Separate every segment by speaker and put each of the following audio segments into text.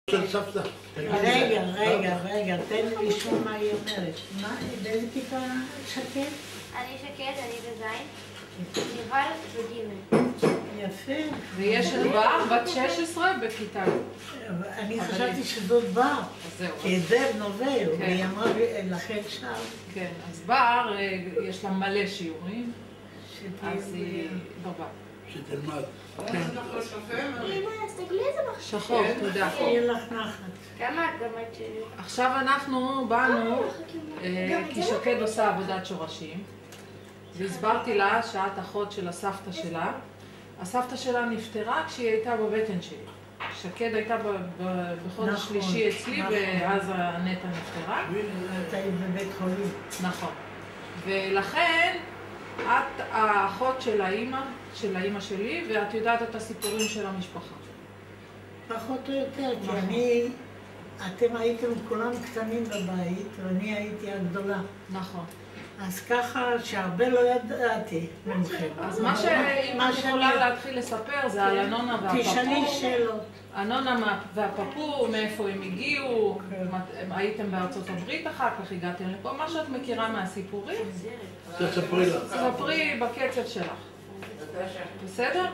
Speaker 1: של סבתא.
Speaker 2: רגע, תן לי לשמוע מה היא אומרת. באיזה כיתה שקד?
Speaker 3: אני שקד, אני בזין. יובל בגימל.
Speaker 2: יפה.
Speaker 4: ויש את בר, בת 16 בכיתה.
Speaker 2: אני חשבתי שזאת בר. כי זה נובל, והיא אמרה לכן שם.
Speaker 4: כן, אז בר, יש לה מלא שיעורים. אז היא בבר.
Speaker 1: שתלמד.
Speaker 3: אמא, אז תגלי איזה מחשב.
Speaker 4: שחור, תודה.
Speaker 2: יהיה לך נחת.
Speaker 3: כמה את גם את שלי?
Speaker 4: עכשיו אנחנו באנו, כי שקד עושה עבודת שורשים, והסברתי לה שאת אחות של הסבתא שלה. הסבתא שלה נפטרה כשהיא הייתה בבטן שלי. שקד הייתה בחודש שלישי אצלי, ואז הנטע נפטרה.
Speaker 2: אתה היית בבית חולים.
Speaker 4: נכון. ולכן את האחות של האימא שלי, ואת יודעת את הסיפורים של המשפחה.
Speaker 2: פחות או יותר, כי אתם הייתם כולם קטנים בבית, ואני הייתי הגדולה.
Speaker 4: נכון.
Speaker 2: אז ככה שהרבה לא ידעתי ממכם.
Speaker 4: אז מה שאם אני יכולה להתחיל לספר זה על הנונה והפפור.
Speaker 2: תשאלי שאלות.
Speaker 4: הנונה והפפור, מאיפה הם הגיעו, הייתם בארצות הברית אחר כך, הגעתם לפה, מה שאת מכירה מהסיפורים.
Speaker 1: תספרי לך.
Speaker 4: תספרי בקצב שלך. בסדר?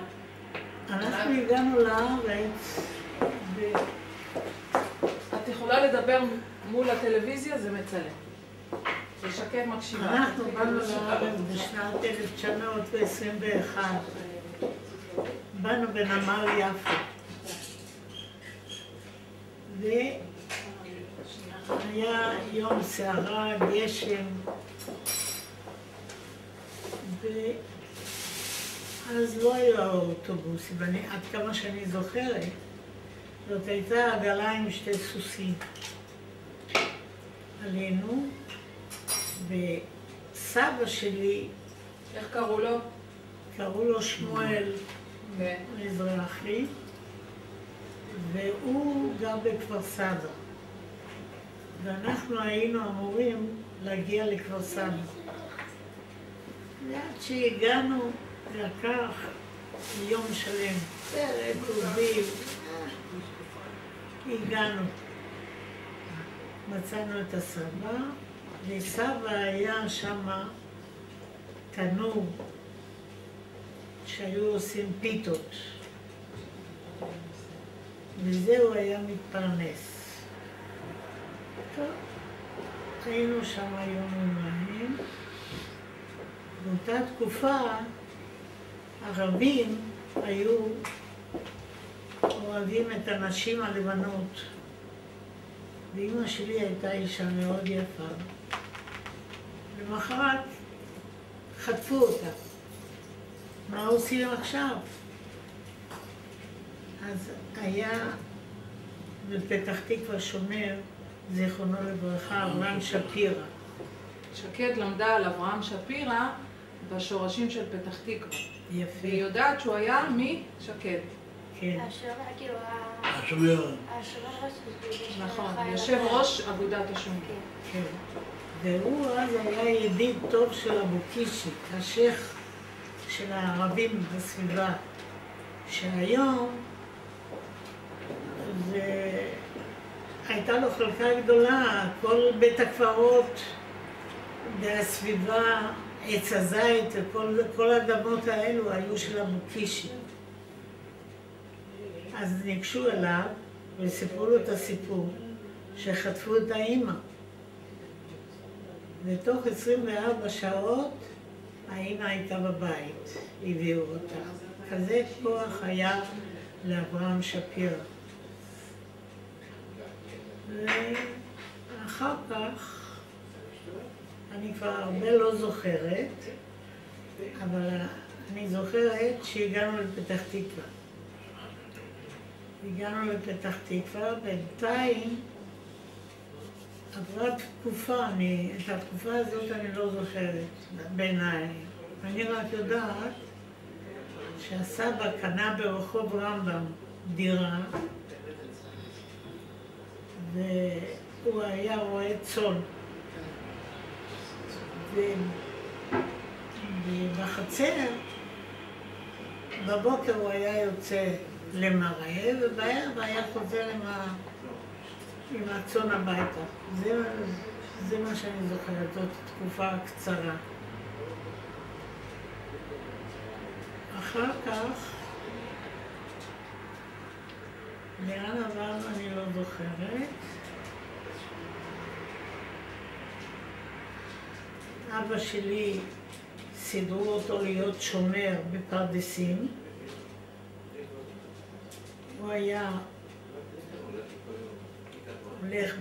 Speaker 2: אנחנו הגענו לארץ
Speaker 4: את יכולה לדבר מול הטלוויזיה, זה מצלם. ושקד מקשיבה.
Speaker 2: אנחנו באנו לארץ בשנת 1921. באנו בנמל יפו. והיה יום סערה, גשם. ואז לא היו האוטובוסים, עד כמה שאני זוכרת. זאת הייתה עגלה עם שתי סוסים. עלינו. וסבא שלי,
Speaker 4: איך קראו לו?
Speaker 2: קראו לו שמואל מזרחי, והוא גר בכפר סבא. ואנחנו היינו אמורים להגיע לכפר סבא. ועד שהגענו, לקח יום שלם, סרט, עובדים, הגענו. מצאנו את הסבא, וסבא היה שם תנור שהיו עושים פיתות, וזה הוא היה מתפרנס. טוב, היינו שם יום יומיים. באותה תקופה ערבים היו אוהבים את הנשים הלבנות, ואמא שלי הייתה אישה מאוד יפה. למחרת חטפו אותה. מה עושים עכשיו? אז היה בפתח תקווה שומר, זיכרונו לברכה, אברהם שפירא.
Speaker 4: שקד למדה על אברהם שפירא בשורשים של פתח תקווה.
Speaker 2: יפה.
Speaker 4: והיא יודעת שהוא היה משקד.
Speaker 2: כן.
Speaker 3: השומר, כאילו,
Speaker 1: השומר.
Speaker 3: השומר
Speaker 4: נכון, יושב ראש אגודת השומר.
Speaker 2: כן. והוא אז היה ידיד טוב של אבו קישי, השייח של הערבים בסביבה, שהיום הייתה לו חלקה גדולה, כל בית הקברות והסביבה, עץ הזית וכל האדמות האלו היו של אבו קישי. אז ניגשו אליו וסיפרו לו את הסיפור שחטפו את האימא. ותוך 24 שעות האימא הייתה בבית, הביאו אותה. כזה כוח היה לאברהם שפירא. ואחר כך, אני כבר הרבה לא זוכרת, אבל אני זוכרת שהגענו לפתח תקווה. הגענו לפתח תקווה, בינתיים עברה תקופה, את התקופה הזאת אני לא זוכרת בעיניי. אני רק יודעת שהסבא קנה ברחוב רמב"ם דירה, והוא היה רועה צאן. ובחצר, בבוקר הוא היה יוצא למראה, ובערב היה חוזר עם הצאן הביתה. זה מה שאני זוכרת, זאת תקופה קצרה. אחר כך, לאן עברנו אני לא זוכרת. אבא שלי סידרו אותו להיות שומר בפרדסים. הוא היה הולך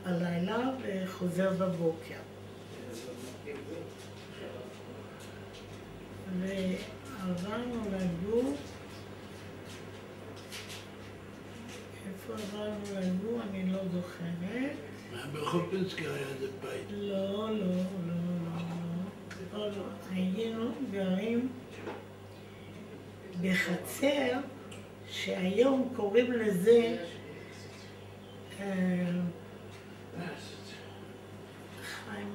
Speaker 2: בלילה וחוזר בבוקר. ועברנו לגור, איפה עברנו לגור אני לא זוכרת.
Speaker 1: ברחוב פינסקי היה איזה בית.
Speaker 2: לא. היינו גרים בחצר שהיום קוראים לזה חיים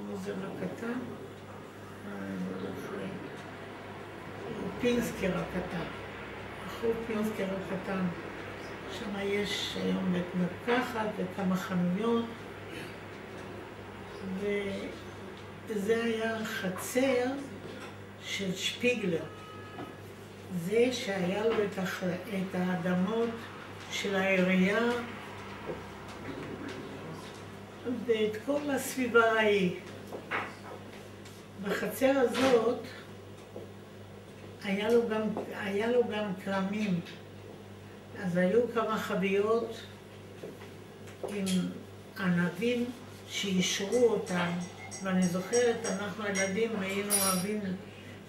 Speaker 2: מוזר הקטן, פינסקר הקטן, רחוב פינסקר הקטן. שם יש היום בית מרקחת וכמה חנויות, וזה היה חצר של שפיגלר. זה שהיה לו את האדמות של העירייה ואת כל הסביבה ההיא. בחצר הזאת היה לו גם כרמים. אז היו כמה חביות עם ענבים שאישרו אותם, ואני זוכרת, אנחנו הילדים היינו אוהבים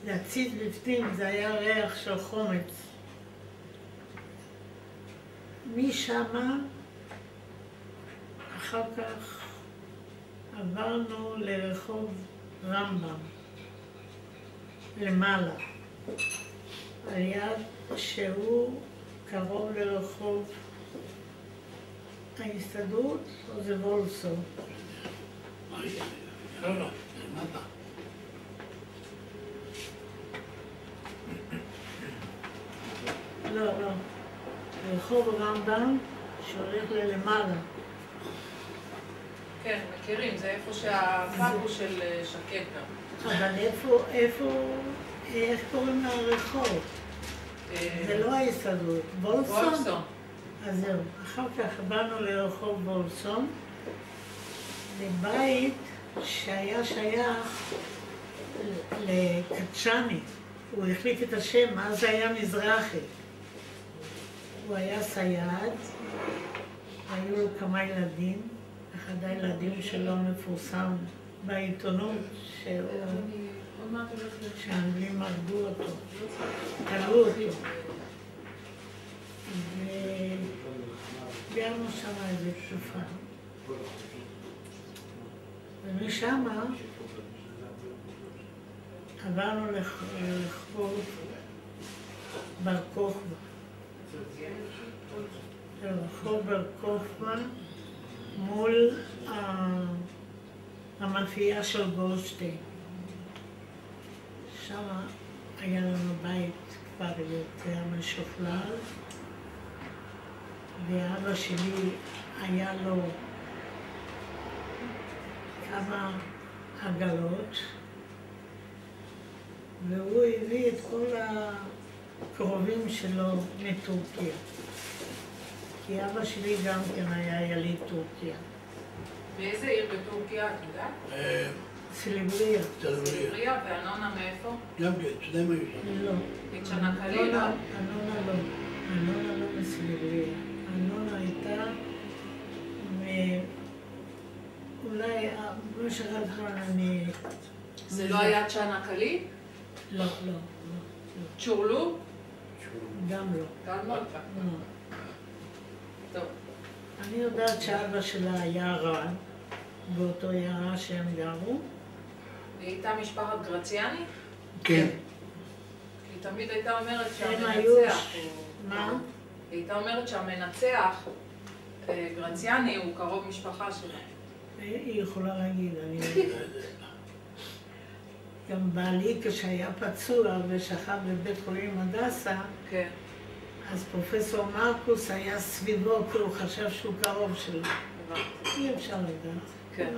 Speaker 2: להציץ בפנים, זה היה ריח של חומץ. משם, אחר כך עברנו לרחוב רמב"ם, למעלה, על יד שהוא קרוב לרחוב ההסתדרות, או זה וולסו?
Speaker 1: לא, למטה.
Speaker 2: לא. רחוב רמב"ם שהולך ללמעלה.
Speaker 4: כן, מכירים, זה איפה שהפאב הוא של שקד גם.
Speaker 2: אבל איך קוראים לרחוב? זה לא ההסתדרות, וולפסון. אז זהו, אחר כך באנו לרחוב וולפסון, לבית שהיה שייך לקצ'ני. הוא החליף את השם, אז היה מזרחי. הוא היה סייד, היו לו כמה ילדים, אחד הילדים שלו מפורסם בעיתונות, שהאנגלים הרגו אותו, תלו אותו. וגרנו שם איזה תקופה. ומשם עברנו לחוף בר כוכבא. רחוב בר כוכבא מול המאפייה של גולדשטיין. שם היה לנו בית כבר יותר משוכלל, ואבא שלי היה לו כמה עגלות, והוא הביא את כל הקרובים שלו מטורקיה. כי אבא שלי גם כן היה יליד טורקיה.
Speaker 4: באיזה עיר בטורקיה, את יודעת?
Speaker 2: סילבריה.
Speaker 4: סילבריה, ואנונה מאיפה?
Speaker 1: גם כן, שניהם היו שם.
Speaker 2: לא.
Speaker 4: מצ'נקלי, לא?
Speaker 2: אנונה לא. אנונה לא מסילבריה. אנונה הייתה אולי במשך הזמן אני...
Speaker 4: זה לא היה צ'נקלי?
Speaker 2: לא.
Speaker 4: צ'ורלו?
Speaker 2: גם לא.
Speaker 4: גם לא. טוב.
Speaker 2: אני יודעת שאבא שלה היה רע, באותו יערה שהם גרו.
Speaker 4: היא הייתה משפחת גרציאני?
Speaker 1: כן.
Speaker 4: היא תמיד הייתה אומרת שהמנצח הוא...
Speaker 2: מה?
Speaker 4: היא הייתה אומרת שהמנצח, גרציאני, הוא קרוב משפחה שלה.
Speaker 2: היא יכולה להגיד, אני... גם בעלי כשהיה פצוע ושכב בבית חולים הדסה,
Speaker 4: כן.
Speaker 2: אז פרופסור מרקוס היה סביבו, כי הוא חשב שהוא קרוב שלו. אי אפשר לדעת.
Speaker 4: כן.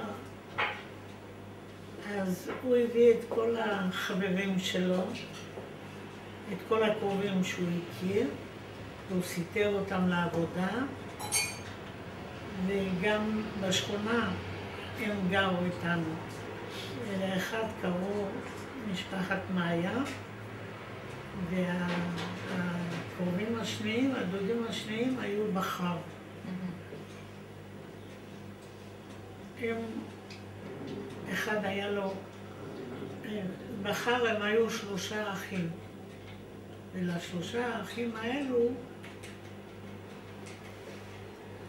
Speaker 2: אז הוא הביא את כל החברים שלו, את כל הקרובים שהוא הכיר, והוא סיתר אותם לעבודה, וגם בשכונה הם גרו איתנו. ולאחד קראו משפחת מאיה, והקרובים השניים, הדודים השניים, היו בחר. אחד היה לו, בחר הם היו 3 אחים. ול3 האחים האלו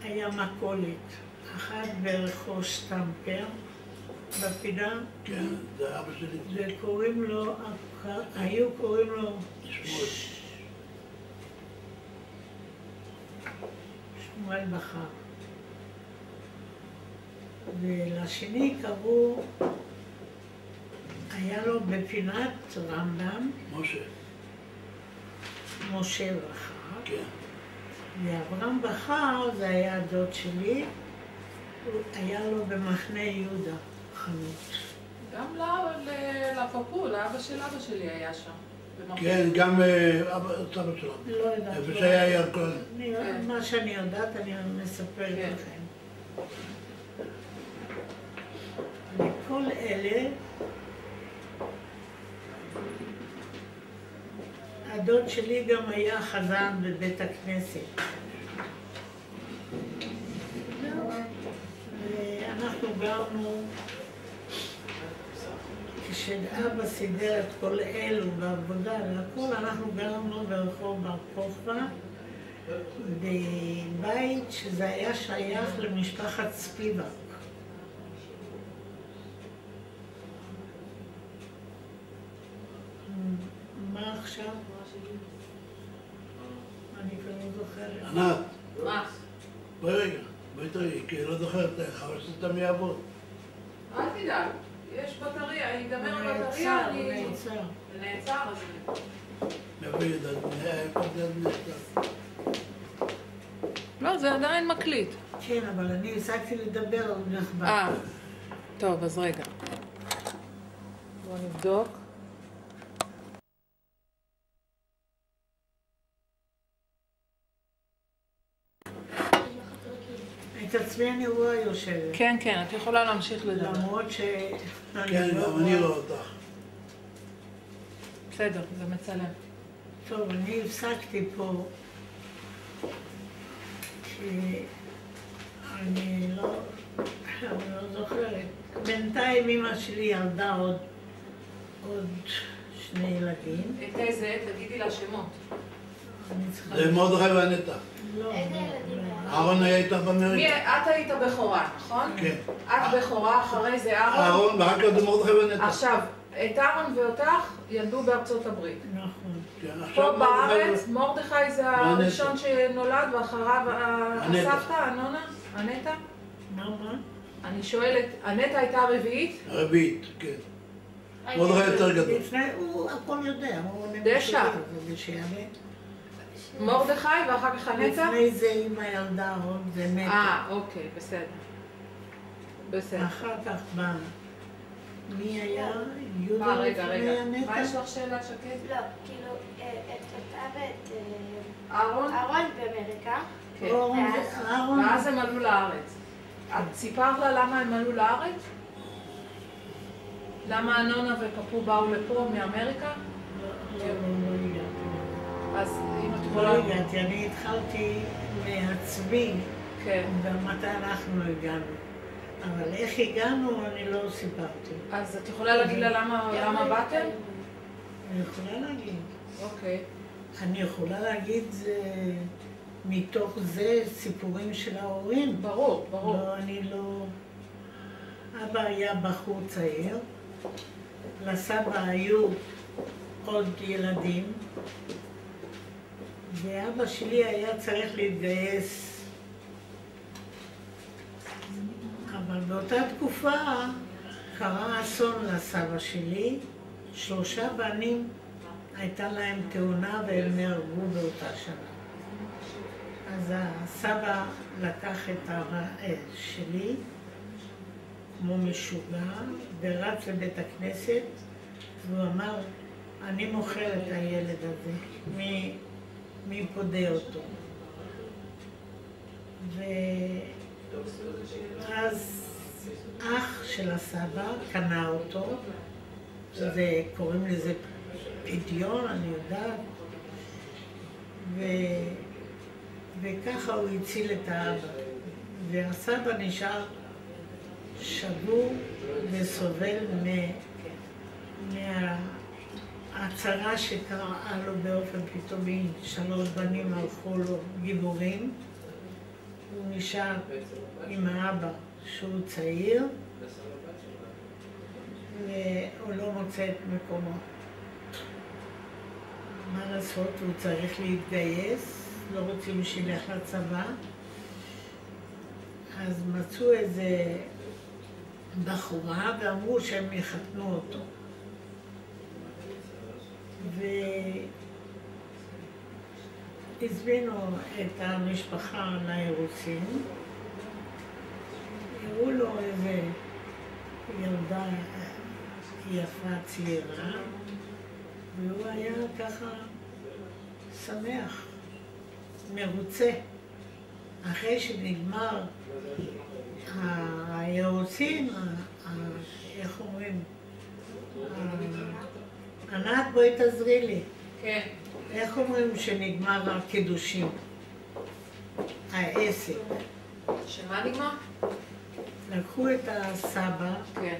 Speaker 2: היה מכולת. אחד ברחוב שטמפר, בפינה.
Speaker 1: כן, זה אבא שלי.
Speaker 2: וקוראים לו, היו קוראים לו שמואל בחר. ולשני קראו, היה לו בפינת רמב"ם, משה בחר.
Speaker 1: כן.
Speaker 2: ואברהם בחר, זה היה הדוד שלי, היה לו במחנה יהודה חנות.
Speaker 4: גם לפפול, לאבא של אבא שלי היה שם.
Speaker 1: כן, גם סבא שלו.
Speaker 2: לא יודעת.
Speaker 1: איפה שהיה ירקון.
Speaker 2: מה שאני יודעת, אני מספרת לכם. וכל אלה, הדוד שלי גם היה חזן בבית הכנסת. ואנחנו גרנו, כשאבא סידר את כל אלו בעבודה והכל, אנחנו גרנו ברחוב בר כוכבא, בבית שזה היה שייך למשפחת ספיבק. מה עכשיו? אני כבר לא זוכרת.
Speaker 1: ענת.
Speaker 4: מה?
Speaker 1: בואי רגע, בואי תראי, כי לא זוכרת איך, אבל שאתה מי יעבוד.
Speaker 4: אל תדאג, יש בטריה, ייגמר בטריה,
Speaker 2: הוא נעצר.
Speaker 4: זה נעצר, אז
Speaker 1: מאיפה ידעת? איפה זה נעצר?
Speaker 4: לא, זה עדיין מקליט.
Speaker 2: כן, אבל אני הפסקתי לדבר על נחבא.
Speaker 4: טוב, אז רגע. בואו נבדוק.
Speaker 2: את עצמי אני רואה יושבת.
Speaker 4: כן, כן, את יכולה להמשיך לדבר.
Speaker 2: למרות ש...
Speaker 1: כן, גם אני רואה אותך.
Speaker 4: בסדר, זה מצלם.
Speaker 2: טוב, אני הפסקתי פה, אני לא זוכרת. בינתיים אמא שלי ילדה עוד 2 ילדים.
Speaker 4: את איזה? תגידי לה שמות.
Speaker 1: זה מרדכי ואנטה.
Speaker 2: לא.
Speaker 3: איזה ילדים?
Speaker 1: אהרון היה איתך באמריקה.
Speaker 4: את היית בכורה, נכון?
Speaker 1: כן.
Speaker 4: את בכורה, אחרי זה אהרון.
Speaker 1: אהרון, ואחר כך זה מרדכי ואנטה.
Speaker 4: עכשיו, את אהרון ואותך ילדו בארצות הברית.
Speaker 2: נכון.
Speaker 4: פה בארץ, מרדכי זה הראשון שנולד, ואחריו הסבתא, אנונה, אנטה?
Speaker 2: מה?
Speaker 4: אני שואלת, אנטה הייתה הרביעית?
Speaker 1: הרביעית, כן. מרדכי יותר גדול.
Speaker 2: הוא הכל יודע, הוא
Speaker 4: דשא.
Speaker 2: שיעלה.
Speaker 4: מרדכי ואחר כך אנטה?
Speaker 2: לפני זה אמא ילדה עוד, זה נטע.
Speaker 4: אוקיי, בסדר. בסדר.
Speaker 2: אחר כך בא, מי היה? יהודה
Speaker 4: רגע.
Speaker 2: לפני הנטע?
Speaker 4: מה יש לך שאלה, שקד?
Speaker 3: לא, כאילו, אותה ואת
Speaker 4: אהרון?
Speaker 3: אהרון באמריקה.
Speaker 4: כן.
Speaker 2: אהרון.
Speaker 4: ואז הם עלו לארץ. את סיפרת לה למה הם עלו לארץ? למה אנונה ופפו באו לפה מאמריקה?
Speaker 2: לא הגעתי.
Speaker 4: אז אם את
Speaker 2: לא
Speaker 4: יכולה...
Speaker 2: הגעתי, אני התחלתי מעצמי,
Speaker 4: כן.
Speaker 2: ומתי אנחנו הגענו. אבל איך הגענו, אני לא סיפרתי.
Speaker 4: אז את יכולה להגיד לה למה באתם?
Speaker 2: אני יכולה להגיד.
Speaker 4: אוקיי.
Speaker 2: אני יכולה להגיד מתוך זה סיפורים של ההורים.
Speaker 4: ברור.
Speaker 2: לא, אני לא... אבא היה בחור צעיר, לסבא היו עוד ילדים, ואבא שלי היה צריך להתגייס. אבל באותה תקופה קרה אסון לסבא שלי, 3 בנים הייתה להם תאונה והם נהרגו באותה שנה. אז הסבא לקח את שלי, כמו משוגע, ורץ לבית הכנסת, והוא אמר, אני מוכר את הילד הזה, מי פודה אותו? ואז אח של הסבא קנה אותו, קוראים לזה פדיון, אני יודעת, וככה הוא הציל את האבא. והסבא נשאר שבור וסובל מההצהרה שקרה לו באופן פתאומי. 3 בנים הלכו לו גיבורים. הוא נשאר עם האבא שהוא צעיר, והוא לא מוצא את מקומו. מה לעשות? הוא צריך להתגייס, לא רוצים שילך לצבא. אז מצאו איזה בחורה ואמרו שהם יחתנו אותו. והזמינו את המשפחה לאירוסין, הראו לו איזה ילדה יפה צעירה, והוא היה ככה שמח, מרוצה. אחרי שנגמר האירוסין, איך אומרים? ענת, בואי תעזרי לי.
Speaker 4: כן.
Speaker 2: איך אומרים שנגמר הקידושים? העסק.
Speaker 4: שמה נגמר? לקחו
Speaker 2: את הסבא,
Speaker 4: כן.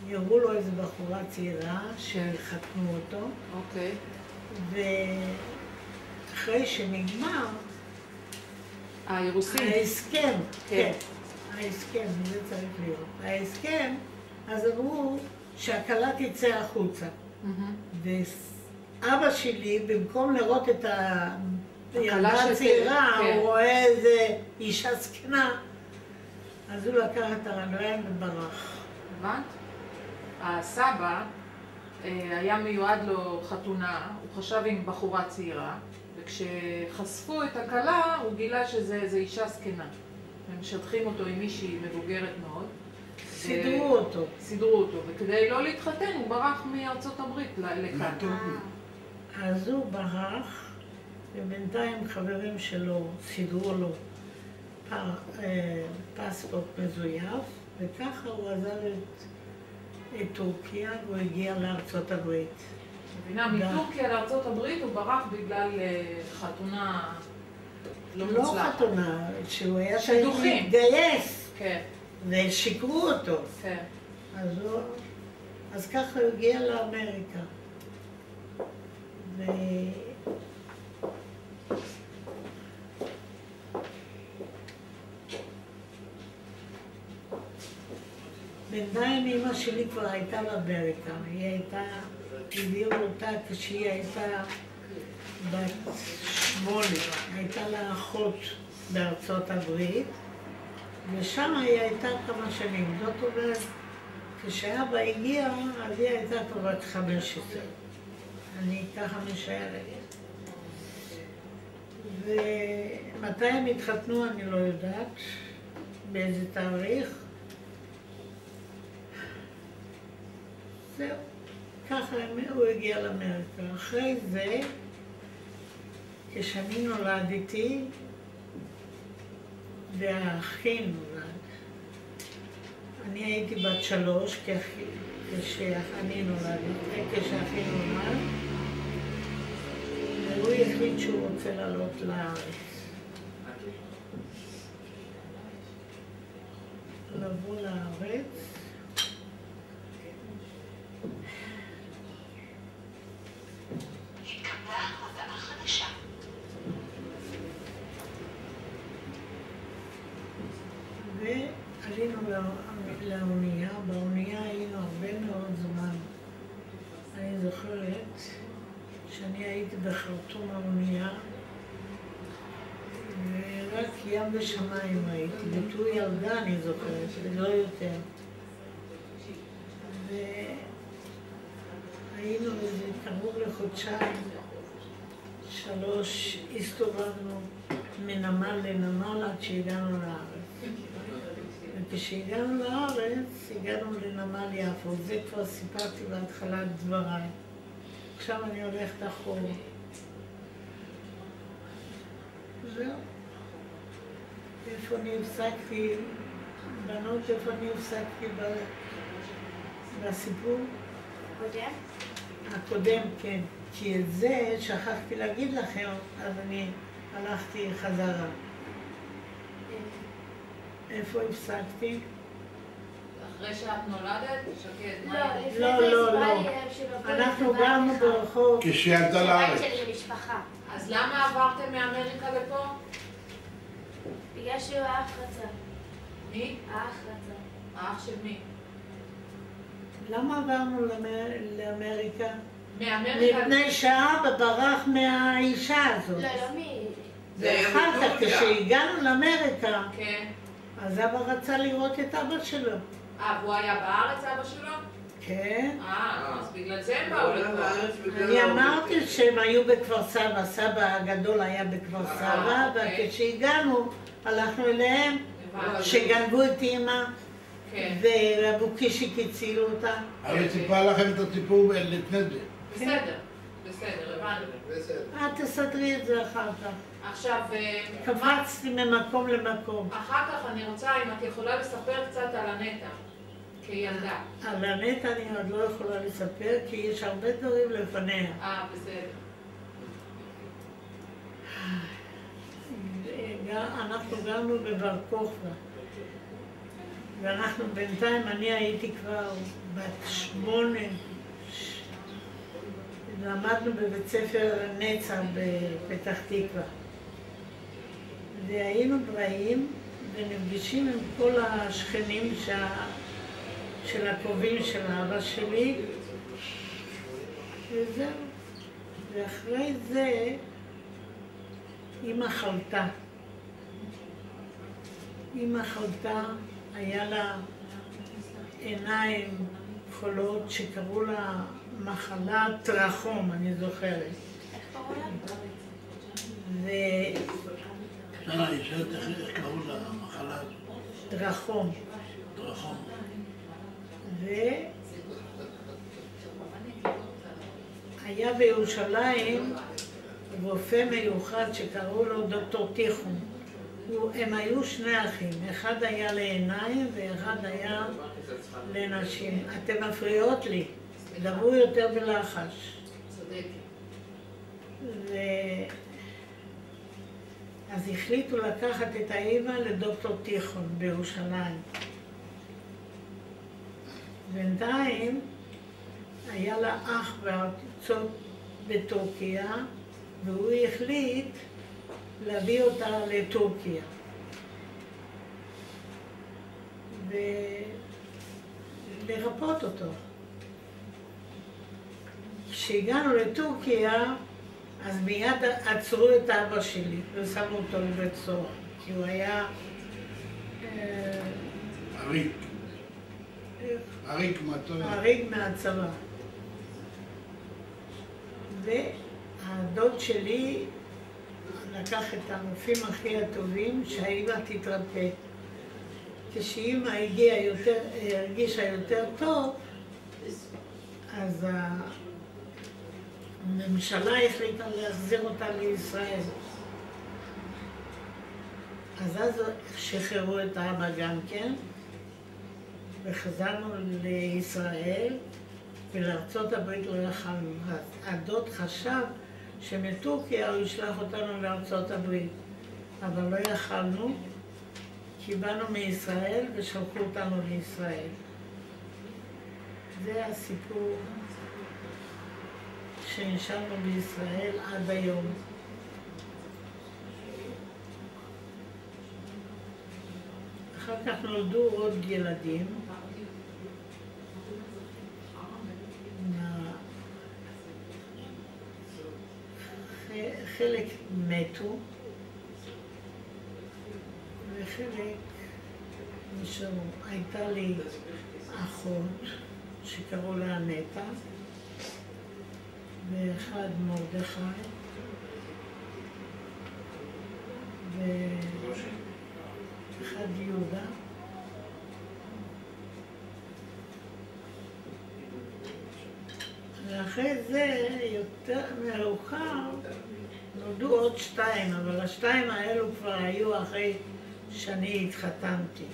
Speaker 2: יראו לו איזו בחורה צעירה שחתנו אותו.
Speaker 4: אוקיי.
Speaker 2: ואחרי שנגמר,
Speaker 4: האירוסין.
Speaker 2: ההסכם,
Speaker 4: כן.
Speaker 2: ההסכם, זה צריך להיות. ההסכם, אז אמרו שהכלה תצא החוצה. ואבא שלי, במקום לראות את הילדה הצעירה, הוא רואה איזה אישה זקנה, אז הוא לקח את הרגליים וברח.
Speaker 4: הבנת? הסבא היה מיועד לו חתונה, הוא חשב עם בחורה צעירה, וכשחשפו את הכלה הוא גילה שזה אישה זקנה. הם משטחים אותו עם מישהי מבוגרת מאוד.
Speaker 2: סידרו אותו.
Speaker 4: סידרו אותו, וכדי לא להתחתן הוא ברח מארצות הברית לכאן.
Speaker 2: אז הוא ברח, ובינתיים חברים שלו סידרו לו פספורט מזויף, וככה הוא עזב את טורקיה והוא הגיע לארצות הברית.
Speaker 4: מבינה, מטורקיה לארצות הברית הוא ברח בגלל חתונה לא מוצלחת.
Speaker 2: לא חתונה, שהוא היה צריך להתגייס.
Speaker 4: כן.
Speaker 2: ושיקרו אותו.
Speaker 4: כן.
Speaker 2: אז ככה הוא הגיע לאמריקה. בינתיים אמא שלי כבר הייתה באמריקה. הביאו אותה כשהיא הייתה בת 8. הייתה לה אחות בארצות הברית. ושם היא הייתה כמה שנים. זאת אומרת, כשאבא הגיע, אז היא הייתה כבר בת 15. אני ככה משערת. ומתי הם התחתנו אני לא יודעת, באיזה תאריך. זהו, ככה הוא הגיע לאמריקה. אחרי זה, כשאני נולדתי, והאחי נולד. אני הייתי בת 3 כשאני נולדתי, כשאחי נולד, והוא החליט שהוא רוצה לעלות לארץ. לבוא לארץ. ועלינו לאונייה, באונייה היינו הרבה מאוד זמן. אני זוכרת שאני הייתי בחרטום האונייה, ורק ים ושמיים הייתי, בתור ילדה אני זוכרת, ולא יותר. והיינו איזה קרוב לחודשיים, 3 הסתובבנו מנמל לנמל עד שהגענו לארץ. וכשהגענו לארץ, הגענו לנמל יפו. זה כבר סיפרתי בהתחלת דבריי. עכשיו אני הולכת אחורה. זהו. איפה אני הפסקתי, בנות, איפה אני הפסקתי בסיפור?
Speaker 3: קודם?
Speaker 2: הקודם, כן. כי את זה שכחתי להגיד לכם, אז אני הלכתי חזרה. איפה הפסקתי?
Speaker 4: אחרי שאת נולדת, שקד,
Speaker 3: לא, לפני
Speaker 2: לא,
Speaker 3: זה
Speaker 2: לא,
Speaker 3: הסברה
Speaker 2: לא.
Speaker 3: לי שבבית
Speaker 2: אנחנו
Speaker 3: בבית
Speaker 2: גרנו
Speaker 3: אחד.
Speaker 2: ברחוב.
Speaker 1: כשעלתה לארץ.
Speaker 3: בבית שלי במשפחה.
Speaker 4: אז למה עברתם מאמריקה לפה?
Speaker 3: בגלל שהוא האח רצה.
Speaker 4: מי?
Speaker 3: האח רצה.
Speaker 4: האח של מי?
Speaker 2: למה עברנו לאמריקה?
Speaker 4: מאמריקה?
Speaker 2: לפני שעה ברח מהאישה הזאת.
Speaker 3: לא, לא מי...
Speaker 2: ואחר כך, כשהגענו לאמריקה,
Speaker 4: כן.
Speaker 2: אז אבא רצה לראות את אבא שלו.
Speaker 4: והוא היה בארץ, אבא שלו?
Speaker 2: כן.
Speaker 4: אז בגלל זה הם באו לפה.
Speaker 2: אני אמרתי שהם היו בכפר סבא, סבא הגדול היה בכפר סבא,
Speaker 4: אוקיי.
Speaker 2: וכשהגענו, הלכנו אליהם,
Speaker 4: הבנתי.
Speaker 2: שגנבו את אמא,
Speaker 4: כן.
Speaker 2: ואבו קישיק הצילו אותה.
Speaker 1: הרי סיפרה לכם את הסיפור לפני זה.
Speaker 4: בסדר, בסדר, הבנתי.
Speaker 2: את תסדרי את זה אחר כך.
Speaker 4: עכשיו,
Speaker 2: קפצתי ממקום למקום.
Speaker 4: אחר כך אני רוצה, אם את יכולה לספר קצת על הנטע, כילדה.
Speaker 2: על הנטע אני עוד לא יכולה לספר, כי יש הרבה דברים לפניה.
Speaker 4: בסדר.
Speaker 2: אנחנו גרנו בבר כוכבא, ואנחנו בינתיים, אני הייתי כבר בת 8, למדנו בבית ספר נצר בפתח תקווה. והיינו באים ונפגשים עם כל השכנים של הקרובים של אבא שלי, וזהו. ואחרי זה אמא חלתה. אמא חלתה, היה לה עיניים חולות שקראו לה מחלת טרחום, אני זוכרת.
Speaker 3: איך קראו לה?
Speaker 1: אישה, איך קראו למחלה הזאת?
Speaker 2: טרחום.
Speaker 1: דרחום.
Speaker 2: והיה בירושלים רופא מיוחד שקראו לו דוקטור תיכון. הם היו שני אחים, אחד היה לעיניים ואחד היה לנשים. אתם מפריעות לי, דברו יותר בלחש. אז החליטו לקחת את האמא לדוקטור תיכון בירושלים. בינתיים היה לה אח בארצות בטורקיה, והוא החליט להביא אותה לטורקיה. ולרפות אותו. כשהגענו לטורקיה, אז מיד עצרו את אבא שלי ושמו אותו לבית סוהר, כי הוא היה... עריק מהצבא. והדוד שלי לקח את הרופאים הכי הטובים שהאמא תתרפא. כשאמא הרגישה יותר טוב, אז הממשלה החליטה להחזיר אותה לישראל. אז שחררו את האבא גם כן, וחזרנו לישראל, ולארצות הברית לא יכלנו. הדוד חשב שמטורקיה הוא ישלח אותנו לארצות הברית, אבל לא יכלנו, כי באנו מישראל ושלחו אותנו לישראל. זה הסיפור שנשארנו בישראל עד היום. אחר כך נולדו עוד ילדים. חלק מתו וחלק נשארו. הייתה לי אחות שקראו לה נטע ואחד מרדכי ואחד יהודה. ואחרי זה, יותר מאוחר, נולדו עוד 2, אבל השתיים האלו כבר היו אחרי שאני התחתנתי.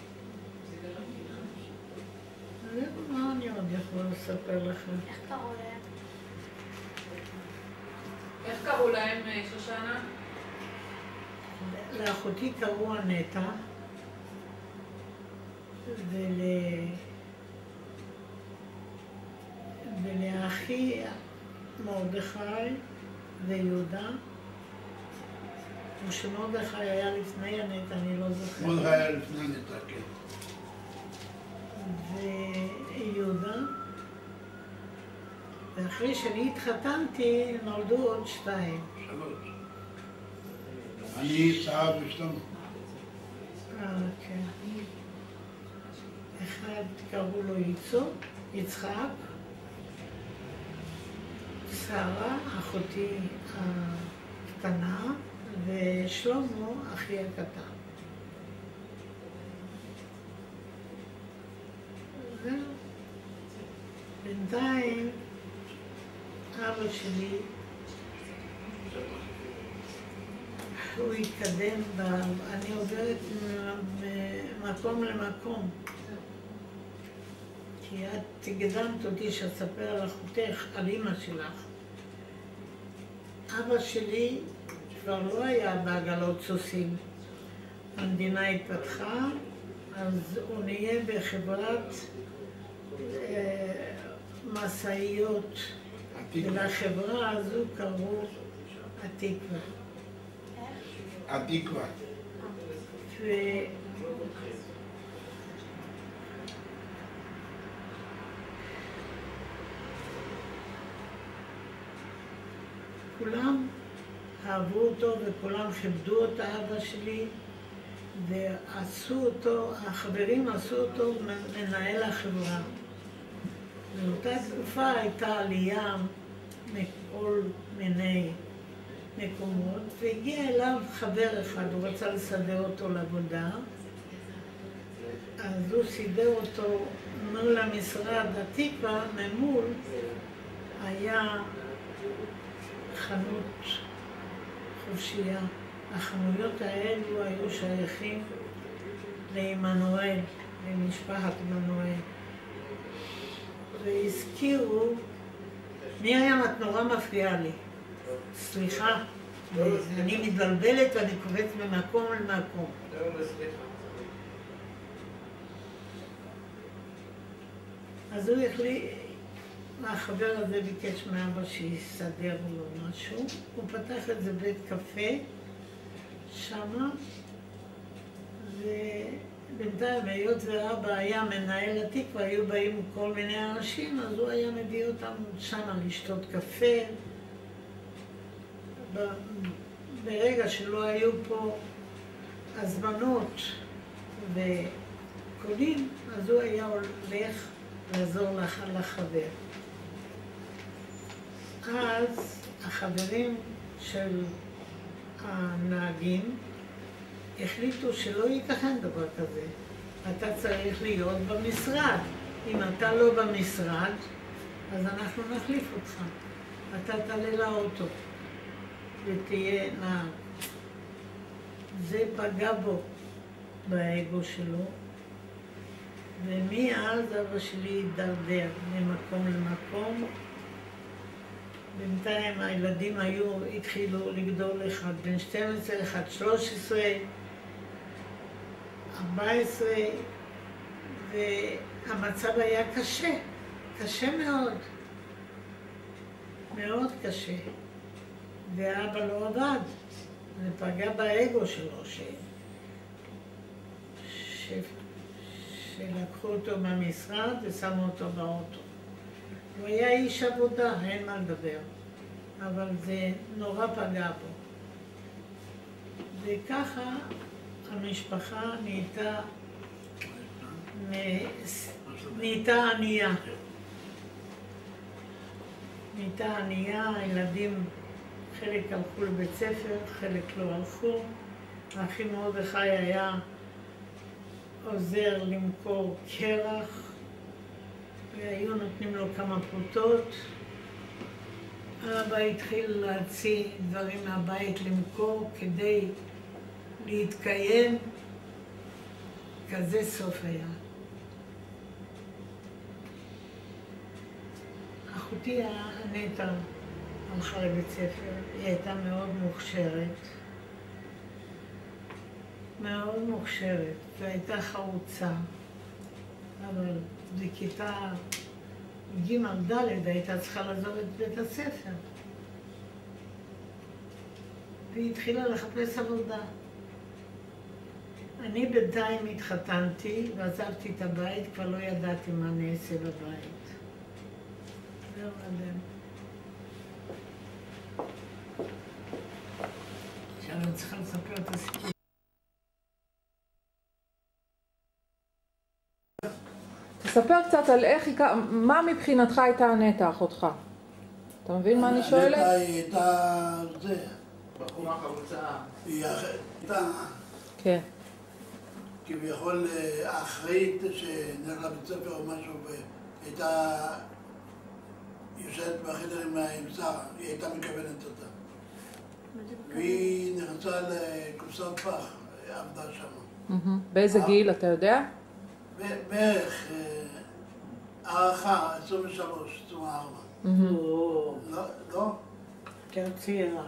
Speaker 2: מה אני עוד יכול לספר לכם?
Speaker 3: איך קראו להם?
Speaker 4: איך קראו להם, שושנה?
Speaker 2: לאחותי קראו אנטה, ולאחי מרדכי ויהודה, ושמרדכי היה לפני אנטה, אני לא זוכרת.
Speaker 1: מרדכי היה לפני אנטה, כן.
Speaker 2: ויהודה, ואחרי שאני התחתנתי נולדו עוד 2.
Speaker 1: 3. אני, סער ושלמה.
Speaker 2: כן. אחד קראו לו יצחק, שרה, אחותי הקטנה, ושלמה, אחי הקטן. זהו. בינתיים אבא שלי, הוא התקדם, אני עוברת ממקום למקום. כי את הקדמת אותי שאספר על אחותך, על אמא שלך. אבא שלי כבר לא היה בעגלות סוסים. המדינה התפתחה, אז הוא נהיה בחברת מסעיות, ולחברה הזו קראו התקווה.
Speaker 1: התקווה. כולם אהבו אותו וכולם כיבדו את האבא שלי ועשו אותו, החברים עשו אותו מנהל החברה. באותה תקופה הייתה עלייה מכל מיני מקומות והגיע אליו חבר אחד, הוא רצה לסדר אותו לעבודה, אז הוא סידר אותו מול המשרד התקווה, ממול היה חנות חופשייה. החנויות האלו היו שייכים לעמנואל, למשפחת עמנואל. והזכירו, מי היה? את נורא מפריעה לי. סליחה, אני מתבלבלת ואני קובץ ממקום למקום. אז הוא החליט, החבר הזה ביקש מאבא שיסדר לו משהו, הוא פתח את זה בית קפה שמה, ובינתיים היות ואבא היה מנהל התקווה, היו באים כל מיני אנשים, אז הוא היה מביא אותם שמה לשתות קפה. ברגע שלא היו פה הזמנות וקולים, אז הוא היה הולך לעזור לחבר. אז החברים של הנהגים החליטו שלא ייתכן דבר כזה. אתה צריך להיות במשרד. אם אתה לא במשרד, אז אנחנו נחליף אותך. אתה תעלה לאוטו ותהיה נהג. זה פגע בו, באגו שלו, ומאז אבא שלי הידרדר ממקום למקום. בינתיים הילדים התחילו לגדול, אחד בן 12, אחד 13, 14, והמצב היה קשה, קשה מאוד, מאוד קשה. ואבא לא עבד, זה פגע באגו שלו, שלקחו אותו מהמשרד ושמו אותו באוטו. הוא היה איש עבודה, אין מה לדבר, אבל זה נורא פגע בו. וככה המשפחה נהייתה ענייה. נהייתה ענייה, הילדים חלק הלכו לבית ספר, חלק לא הלכו,
Speaker 2: אחי מרדכי היה עוזר למכור קרח, והיו נותנים לו כמה פרוטות. אבא התחיל להוציא דברים מהבית למכור כדי להתקיים. כזה סוף היה. אחותי הנטע הלכה לבית ספר, היא הייתה מאוד מוכשרת. מאוד מוכשרת, והייתה חרוצה. אבל בכיתה ג'-ד' הייתה צריכה לעזוב את בית הספר. והיא התחילה לחפש עבודה. אני בינתיים התחתנתי ועזבתי את הבית, כבר לא ידעתי מה נעשה בבית. זהו אדם. עכשיו אני צריכה לספר את הסיפור.
Speaker 4: תספר קצת על איך, מה מבחינתך הייתה הנטע, אחותך? אתה מבין מה אני שואלת?
Speaker 5: הנטע הייתה זה.
Speaker 4: בחורה חרוצה.
Speaker 5: היא הייתה
Speaker 4: כן.
Speaker 5: כביכול אחראית שנלך לבית ספר או משהו, והייתה יושבת בחדר עם שרה, היא הייתה מכוונת אותה. והיא נכנסה לקופסת פח, עבדה שם.
Speaker 4: באיזה גיל, אתה יודע?
Speaker 5: בערך הערכה, 23, 24.
Speaker 2: לא,
Speaker 5: לא?
Speaker 2: יותר צעירה.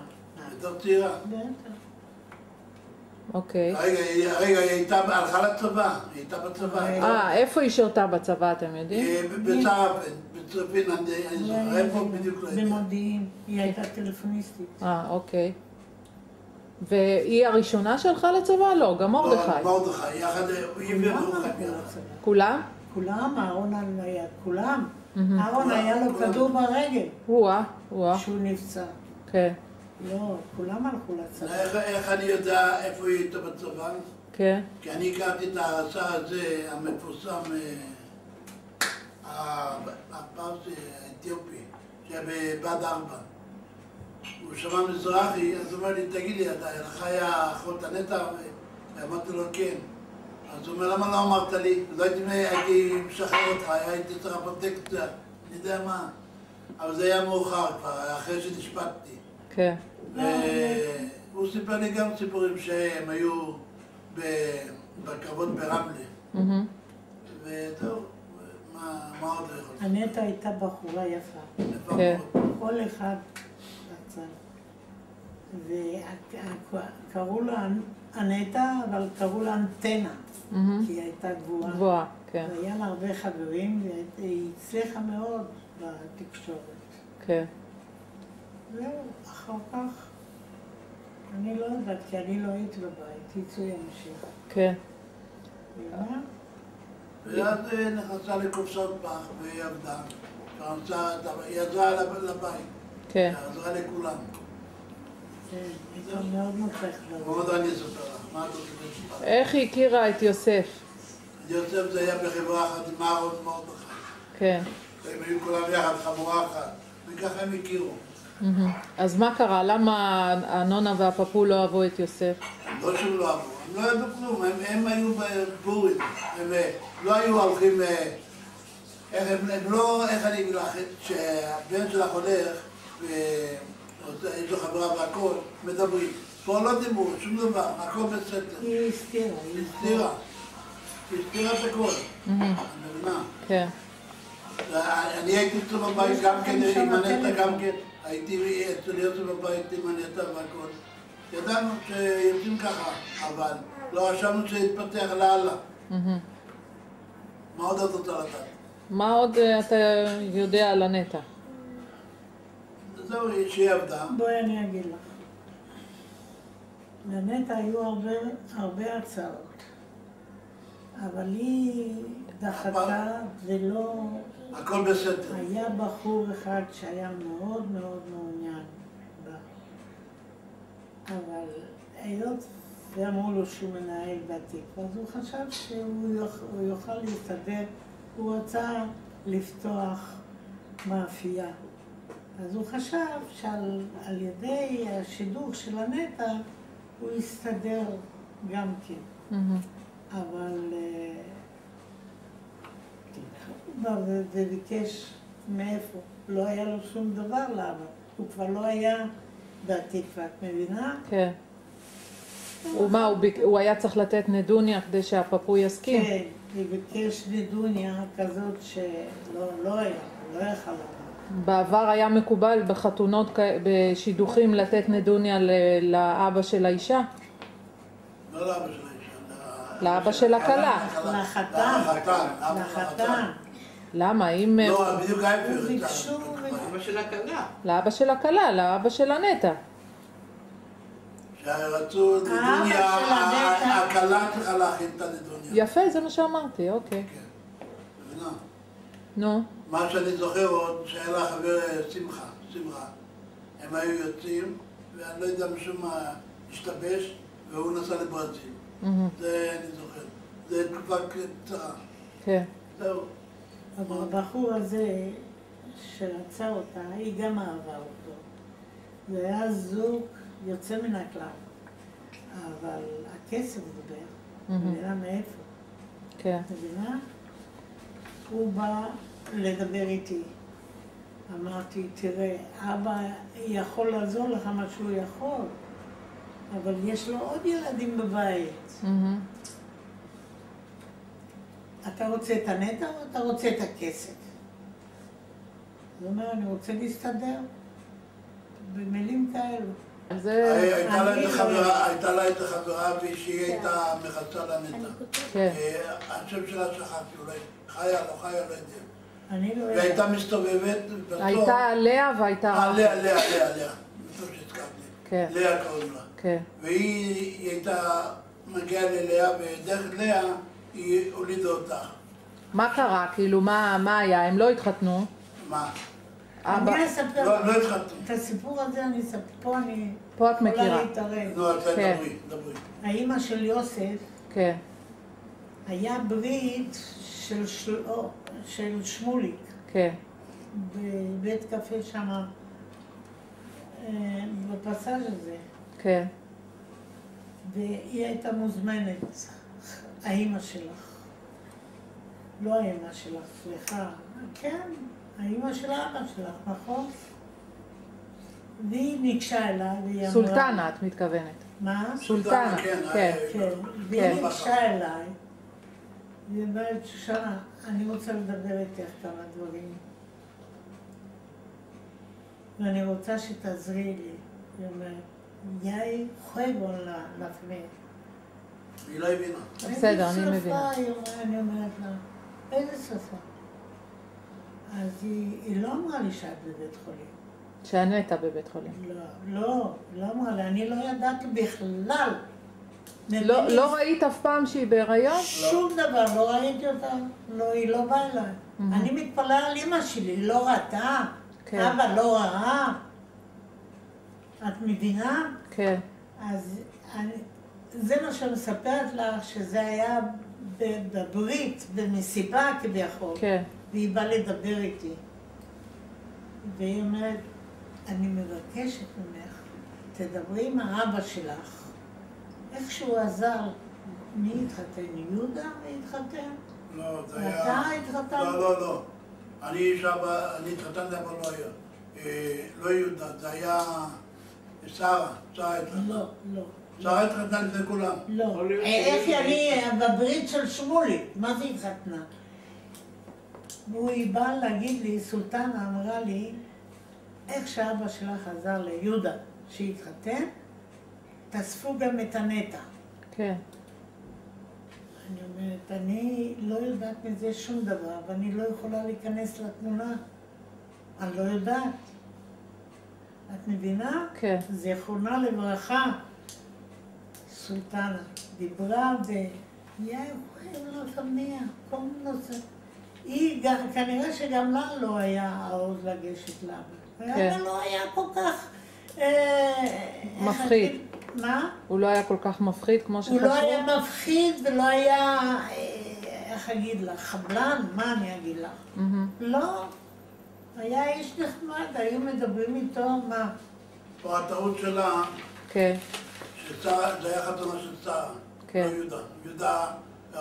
Speaker 5: יותר צעירה.
Speaker 2: בטח.
Speaker 4: אוקיי.
Speaker 5: רגע, היא הלכה לצבא, היא הייתה בצבא.
Speaker 4: איפה היא שירתה בצבא, אתם יודעים?
Speaker 5: בצרפין, אני זוכר, איפה בדיוק לא יודע.
Speaker 2: במודיעין, היא הייתה טלפוניסטית.
Speaker 4: אוקיי. והיא הראשונה שהלכה לצבא? לא, גם מרדכי.
Speaker 5: לא, מרדכי, יחד, היא ומרדכי.
Speaker 4: כולם?
Speaker 2: כולם, אהרון היה, כולם. אהרון היה לו כדור ברגל.
Speaker 4: וואה.
Speaker 2: שהוא נפצע.
Speaker 4: כן.
Speaker 2: לא, כולם הלכו לצבא.
Speaker 5: איך אני יודע איפה היא הייתה בצבא?
Speaker 4: כן.
Speaker 5: כי אני הכרתי את הרס"ר הזה, המפורסם, הפרס האתיופי, שהיה בבה"ד 4. הוא שמע מזרחי, אז הוא אומר לי, תגיד לי, לך היה אחות הנטע? ואמרתי לו, כן. אז הוא אומר, למה לא אמרת לי? לא הייתי משחרר אותך, הייתי צריך פרוטקציה, אני יודע מה. אבל זה היה מאוחר כבר, אחרי שנשפטתי.
Speaker 4: כן.
Speaker 5: והוא סיפר לי גם סיפורים שהם היו בקרבות ברמלה. וטוב, מה עוד לא יכול?
Speaker 2: הנטע הייתה בחורה יפה.
Speaker 4: כן.
Speaker 2: כל אחד רצה. וקראו לה הנטע, אבל קראו לה אנטנה, כי היא הייתה גבוהה.
Speaker 4: גבוהה, כן.
Speaker 2: והיה לה הרבה חברים, והיא הצליחה מאוד בתקשורת.
Speaker 4: כן.
Speaker 2: זהו, אחר כך, אני לא יודעת, כי אני לא הייתי בבית, יצאו ימשיך.
Speaker 4: כן.
Speaker 5: ואז נכנסה לקופסת פח והיא עבדה. היא עזרה לבית.
Speaker 4: כן.
Speaker 5: היא עזרה לכולם.
Speaker 2: כן, הייתה מאוד מוצלחת.
Speaker 5: מאוד אני אספר לך, מה את רוצה לספר?
Speaker 4: איך היא הכירה את יוסף?
Speaker 5: יוסף זה היה בחברה אחת עם אהרון מרדכי.
Speaker 4: כן.
Speaker 5: הם היו כולם יחד, חבורה אחת. וככה הם הכירו.
Speaker 4: אז מה קרה? למה הנונה והפפול לא אהבו את יוסף?
Speaker 5: לא שהם לא אהבו, הם לא ידעו כלום, הם היו בפורים. הם לא היו הולכים... הם לא, איך אני אגיד לך, שהבן שלך הולך, יש לו חברה והכל, מדברים. פה לא דיברו, שום דבר, הכל בסדר.
Speaker 2: היא הסתירה.
Speaker 5: היא הסתירה את הכל. אני מבינה.
Speaker 4: כן.
Speaker 5: אני הייתי אצלו בבית גם כן עם הנטע, גם כן. הייתי אצל יוסף בבית עם הנטע והכל. ידענו שיוצאים ככה, אבל לא רשמנו שיתפתח להלאה. מה עוד את רוצה לדעת?
Speaker 4: מה עוד אתה יודע על הנטע?
Speaker 5: זהו, שהיא עבדה.
Speaker 2: בואי אני אגיד לך. לנטע היו הרבה הצעות, אבל היא דחתה ולא...
Speaker 5: הכל בסדר.
Speaker 2: היה בחור אחד שהיה מאוד מאוד מעוניין בה. אבל היות ואמרו לו שהוא מנהל בתיק, אז הוא חשב שהוא יוכל להסתדר. הוא רצה לפתוח מאפייה. אז הוא חשב שעל ידי השידור של הנטע הוא יסתדר גם כן. אבל וביקש מאיפה, לא היה לו שום דבר לאבא, הוא כבר לא היה בתקווה, את מבינה?
Speaker 4: כן. ומה, הוא היה צריך לתת נדוניה כדי שהפפו יסכים?
Speaker 2: כן, הוא ביקש נדוניה כזאת שלא היה, לא יכל לה.
Speaker 4: בעבר היה מקובל בחתונות, בשידוכים לתת נדוניה לאבא של האישה?
Speaker 5: לא לאבא של האישה.
Speaker 4: לאבא של הכלה.
Speaker 2: לחתן.
Speaker 4: למה? אם...
Speaker 5: לא, בדיוק ההפך.
Speaker 2: ביקשו...
Speaker 1: אבא של הכלה.
Speaker 4: לאבא של הכלה, לאבא של הנטע.
Speaker 5: שרצו נדוניה, הכלה צריכה להכין את הנדוניה.
Speaker 4: יפה, זה מה שאמרתי, אוקיי.
Speaker 5: כן, מבינה?
Speaker 4: נו.
Speaker 5: מה שאני זוכר עוד, שהיה לה חבר שמחה. הם היו יוצאים, ואני לא יודע משום מה השתבש, והוא נסע לברזיל. זה אני זוכר. זה תקופה קצרה.
Speaker 4: כן.
Speaker 5: זהו.
Speaker 2: אבל הבחור הזה שרצה אותה, היא גם אהבה אותו. זה היה זוג יוצא מן הכלל. אבל הכסף דבר, מבינה מאיפה.
Speaker 4: כן.
Speaker 2: מבינה? הוא בא לדבר איתי. אמרתי, תראה, אבא יכול לעזור לך מה שהוא יכול, אבל יש לו עוד ילדים בבית. אתה רוצה את הנטע או אתה רוצה את הכסף? זאת אומרת, אני רוצה להסתדר במילים כאלו.
Speaker 5: הייתה לה את החברה שהיא הייתה מחצה לנטע. השם שלה שכחתי, אולי חיה, לא חיה, לא יודע. והייתה מסתובבת בסוף.
Speaker 4: הייתה לאה והייתה...
Speaker 5: לאה. בסוף שהזכרתי. לאה קוראים לה. והיא הייתה מגיעה ללאה, ודרך לאה היא הולידה אותה.
Speaker 4: מה קרה? כאילו, מה היה? הם לא התחתנו?
Speaker 5: מה?
Speaker 2: אני אספר
Speaker 5: לא התחתנו.
Speaker 2: את הסיפור הזה,
Speaker 4: פה את מכירה.
Speaker 5: נו, אז דברי.
Speaker 2: האמא של יוסף,
Speaker 4: כן.
Speaker 2: היה ברית של שמוליק.
Speaker 4: כן.
Speaker 2: בבית קפה שם, בפסאז' הזה.
Speaker 4: כן.
Speaker 2: והיא הייתה מוזמנת, האמא שלך. לא האמא שלך, סליחה. כן, האמא של האבא שלך, נכון? והיא ניגשה אליי, והיא אמרה...
Speaker 4: סולטנה, את מתכוונת.
Speaker 2: מה?
Speaker 4: סולטנה, כן.
Speaker 2: והיא ניגשה אליי, והיא אומרת, שושנה, אני רוצה לדבר איתך כמה דברים. ואני רוצה שתעזרי לי. היא אומרת, יאי juego la fe.
Speaker 5: היא לא הבינה.
Speaker 4: בסדר, אני מבינה.
Speaker 2: אני אומרת לה, איזה שפה? אז היא לא אמרה לי שאת בבית חולים.
Speaker 4: שהנטע בבית חולים.
Speaker 2: לא אמרה לי, אני לא ידעתי בכלל.
Speaker 4: לא ראית אף פעם שהיא בהיריון?
Speaker 2: שום דבר, לא ראיתי אותה. לא, היא לא באה אליי. אני מתפלאה על אמא שלי, היא לא ראתה. אבא לא ראה. את מבינה?
Speaker 4: כן.
Speaker 2: אז זה מה שאני מספרת לך, שזה היה בברית, במסיבה כביכול.
Speaker 4: כן.
Speaker 2: והיא באה לדבר איתי. והיא אומרת, אני מבקשת ממך, תדברי עם האבא שלך. איך שהוא עזר, מי התחתן? יהודה התחתן?
Speaker 5: לא, זה היה...
Speaker 2: אתה התחתן?
Speaker 5: לא. אני התחתנתי, אבל לא היה. לא יהודה, זה היה שרה התחתן.
Speaker 2: לא.
Speaker 5: שרה התחתן זה כולם.
Speaker 2: לא. איך אני בברית של שמולי, מה זה התחתנה? והיא באה להגיד לי, סולטנה אמרה לי, איך שאבא שלך עזר ליהודה שהתחתן, תאספו גם את הנטע.
Speaker 4: כן.
Speaker 2: אני אומרת, אני לא יודעת מזה שום דבר, ואני לא יכולה להיכנס לתמונה. אני לא יודעת. את מבינה?
Speaker 4: כן.
Speaker 2: זיכרונה לברכה, סולטנה דיברה לא תמניע, כל נושא. היא, כנראה שגם לה לא היה העוז לגשת לאבא.
Speaker 4: כן.
Speaker 2: אבל לא היה כל כך...
Speaker 4: מפחיד.
Speaker 2: מה?
Speaker 4: הוא לא היה כל כך מפחיד כמו שחשבו?
Speaker 2: הוא לא היה מפחיד ולא היה, איך אגיד לך, חבלן? מה אני אגיד לך? לא. היה איש נחמד, היו מדברים איתו, מה?
Speaker 5: פה הטעות שלה,
Speaker 4: כן.
Speaker 5: זה היה חתונה של שרה.
Speaker 4: כן.
Speaker 5: לא יהודה. יהודה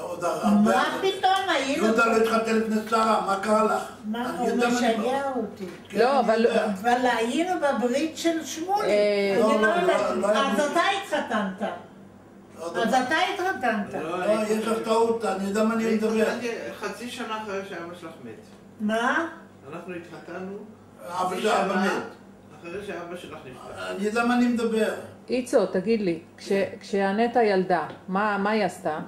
Speaker 5: עוד הרבה...
Speaker 2: מה פתאום היינו...
Speaker 5: יהודה לא התחתן לפני שרה, מה קרה לך?
Speaker 2: מה, הוא משגע אותי.
Speaker 5: כן,
Speaker 4: לא, אבל...
Speaker 2: אבל היינו בברית של שמולי.
Speaker 5: לא,
Speaker 2: אני
Speaker 5: לא,
Speaker 2: לא יודעת.
Speaker 5: לא היה
Speaker 2: אז
Speaker 5: ברית.
Speaker 2: אתה התחתנת. אז אתה התחתנת.
Speaker 5: לא, יש לך טעות, אני יודע מה אני מדבר.
Speaker 6: חצי שנה אחרי שאבא שלך מת.
Speaker 2: מה?
Speaker 6: אנחנו התחתנו
Speaker 5: אבא של אבא מת.
Speaker 6: אחרי שאבא שלך נפטר.
Speaker 5: אני יודע מה אני מדבר.
Speaker 4: איצו, תגיד לי, כשהנטע ילדה, מה היא עשתה?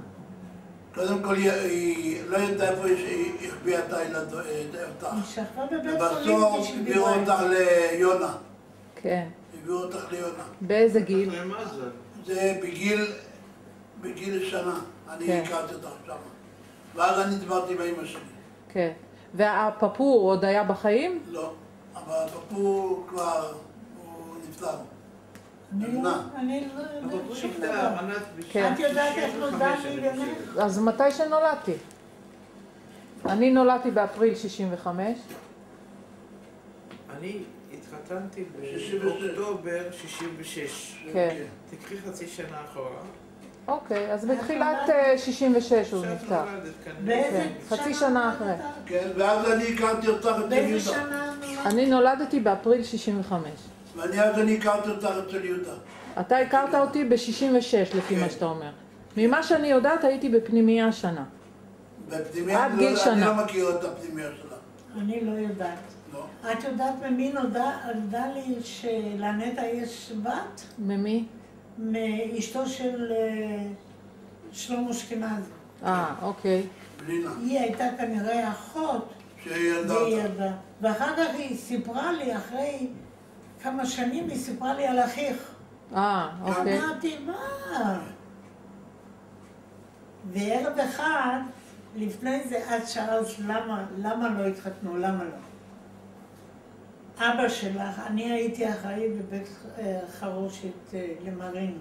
Speaker 5: קודם כל היא לא ידעה איפה היא החביאה את הילד, אותך.
Speaker 2: היא שכבה בבית חולים
Speaker 5: ובסוף
Speaker 2: בשביל
Speaker 5: הביאו
Speaker 2: בית.
Speaker 5: אותך ליונה.
Speaker 4: כן.
Speaker 5: הביאו אותך ליונה.
Speaker 4: באיזה גיל?
Speaker 6: מה זה?
Speaker 5: זה בגיל שנה. אני
Speaker 4: כן.
Speaker 5: הכרתי אותך שם. ואז אני דיברתי עם אמא שלי.
Speaker 4: כן. והפפור עוד היה בחיים?
Speaker 5: לא. אבל הפפור כבר, הוא נפטר.
Speaker 2: אני לא
Speaker 6: אבל הוא
Speaker 2: יודעת שום
Speaker 6: נפטר,
Speaker 2: דבר.
Speaker 6: ענת
Speaker 4: כן.
Speaker 2: את יודעת איך
Speaker 6: 65,
Speaker 2: נולדה
Speaker 6: אני
Speaker 2: לי
Speaker 6: חושב.
Speaker 2: באמת?
Speaker 4: אז מתי שנולדתי? אני נולדתי באפריל 65.
Speaker 6: אני התחתנתי
Speaker 5: 66.
Speaker 6: באוקטובר 66.
Speaker 4: כן.
Speaker 6: תקחי חצי שנה אחורה.
Speaker 4: אוקיי, אז בתחילת 66 הוא
Speaker 6: עכשיו
Speaker 4: נפטר.
Speaker 6: נולדת כנראה.
Speaker 2: באיזה
Speaker 4: כן, חצי שנה אחרי.
Speaker 2: נולדת?
Speaker 5: כן, ואז אני הכרתי אותך אצל
Speaker 2: באיזה
Speaker 5: יהודה.
Speaker 2: שנה נולדת?
Speaker 4: אני נולדתי באפריל 65.
Speaker 5: ואז אני הכרתי אותך אצל יהודה.
Speaker 4: אתה הכרת אותי ב-66 לפי מה שאתה אומר. ממה שאני יודעת הייתי בפנימייה שנה.
Speaker 5: בפנימיה,
Speaker 4: עד גיל
Speaker 5: אני
Speaker 4: שנה.
Speaker 5: לא מכיר את הפנימיה שלה.
Speaker 2: אני לא יודעת.
Speaker 5: לא.
Speaker 2: את יודעת ממי נולדה לי שלנטע יש בת?
Speaker 4: ממי?
Speaker 2: מאשתו של שלמה אשכנזי.
Speaker 4: אוקיי.
Speaker 5: בלינה.
Speaker 2: היא הייתה כנראה אחות,
Speaker 5: שהיא ילדה
Speaker 2: והיא
Speaker 5: אותה.
Speaker 2: ילדה. ואחר כך היא סיפרה לי, אחרי כמה שנים היא סיפרה לי על אחיך.
Speaker 4: אוקיי.
Speaker 2: אמרתי, מה? וערב אחד, לפני זה את שאלת למה לא התחתנו, למה לא? אבא שלך, אני הייתי אחראי בבית חרושת למרינו,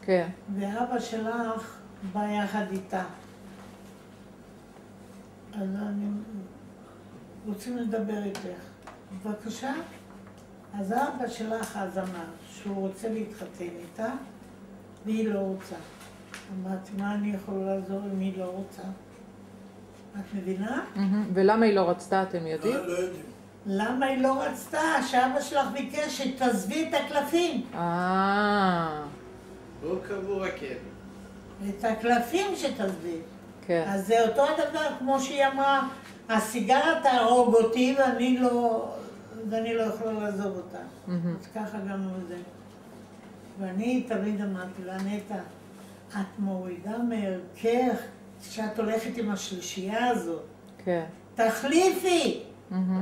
Speaker 4: כן.
Speaker 2: ואבא שלך בא יחד איתה. אז אני רוצים לדבר איתך. בבקשה? אז אבא שלך אז אמר שהוא רוצה להתחתן איתה, והיא לא רוצה. אמרתי, מה אני יכולה לעזור אם היא לא רוצה? את מבינה?
Speaker 4: ולמה היא לא רצתה, אתם יודעים?
Speaker 5: לא יודעים.
Speaker 2: למה היא לא רצתה? שאבא שלך ביקש שתעזבי את הקלפים.
Speaker 6: הוא קבור רכבת.
Speaker 2: את הקלפים שתעזבי.
Speaker 4: כן.
Speaker 2: אז זה אותו הדבר, כמו שהיא אמרה, הסיגרה תהרוג אותי ואני לא יכולה לעזוב אותה. אז ככה גם זה. ואני תמיד אמרתי לה, נטע, את מורידה מערכך שאת הולכת עם השלישייה הזאת.
Speaker 4: כן.
Speaker 2: תחליפי!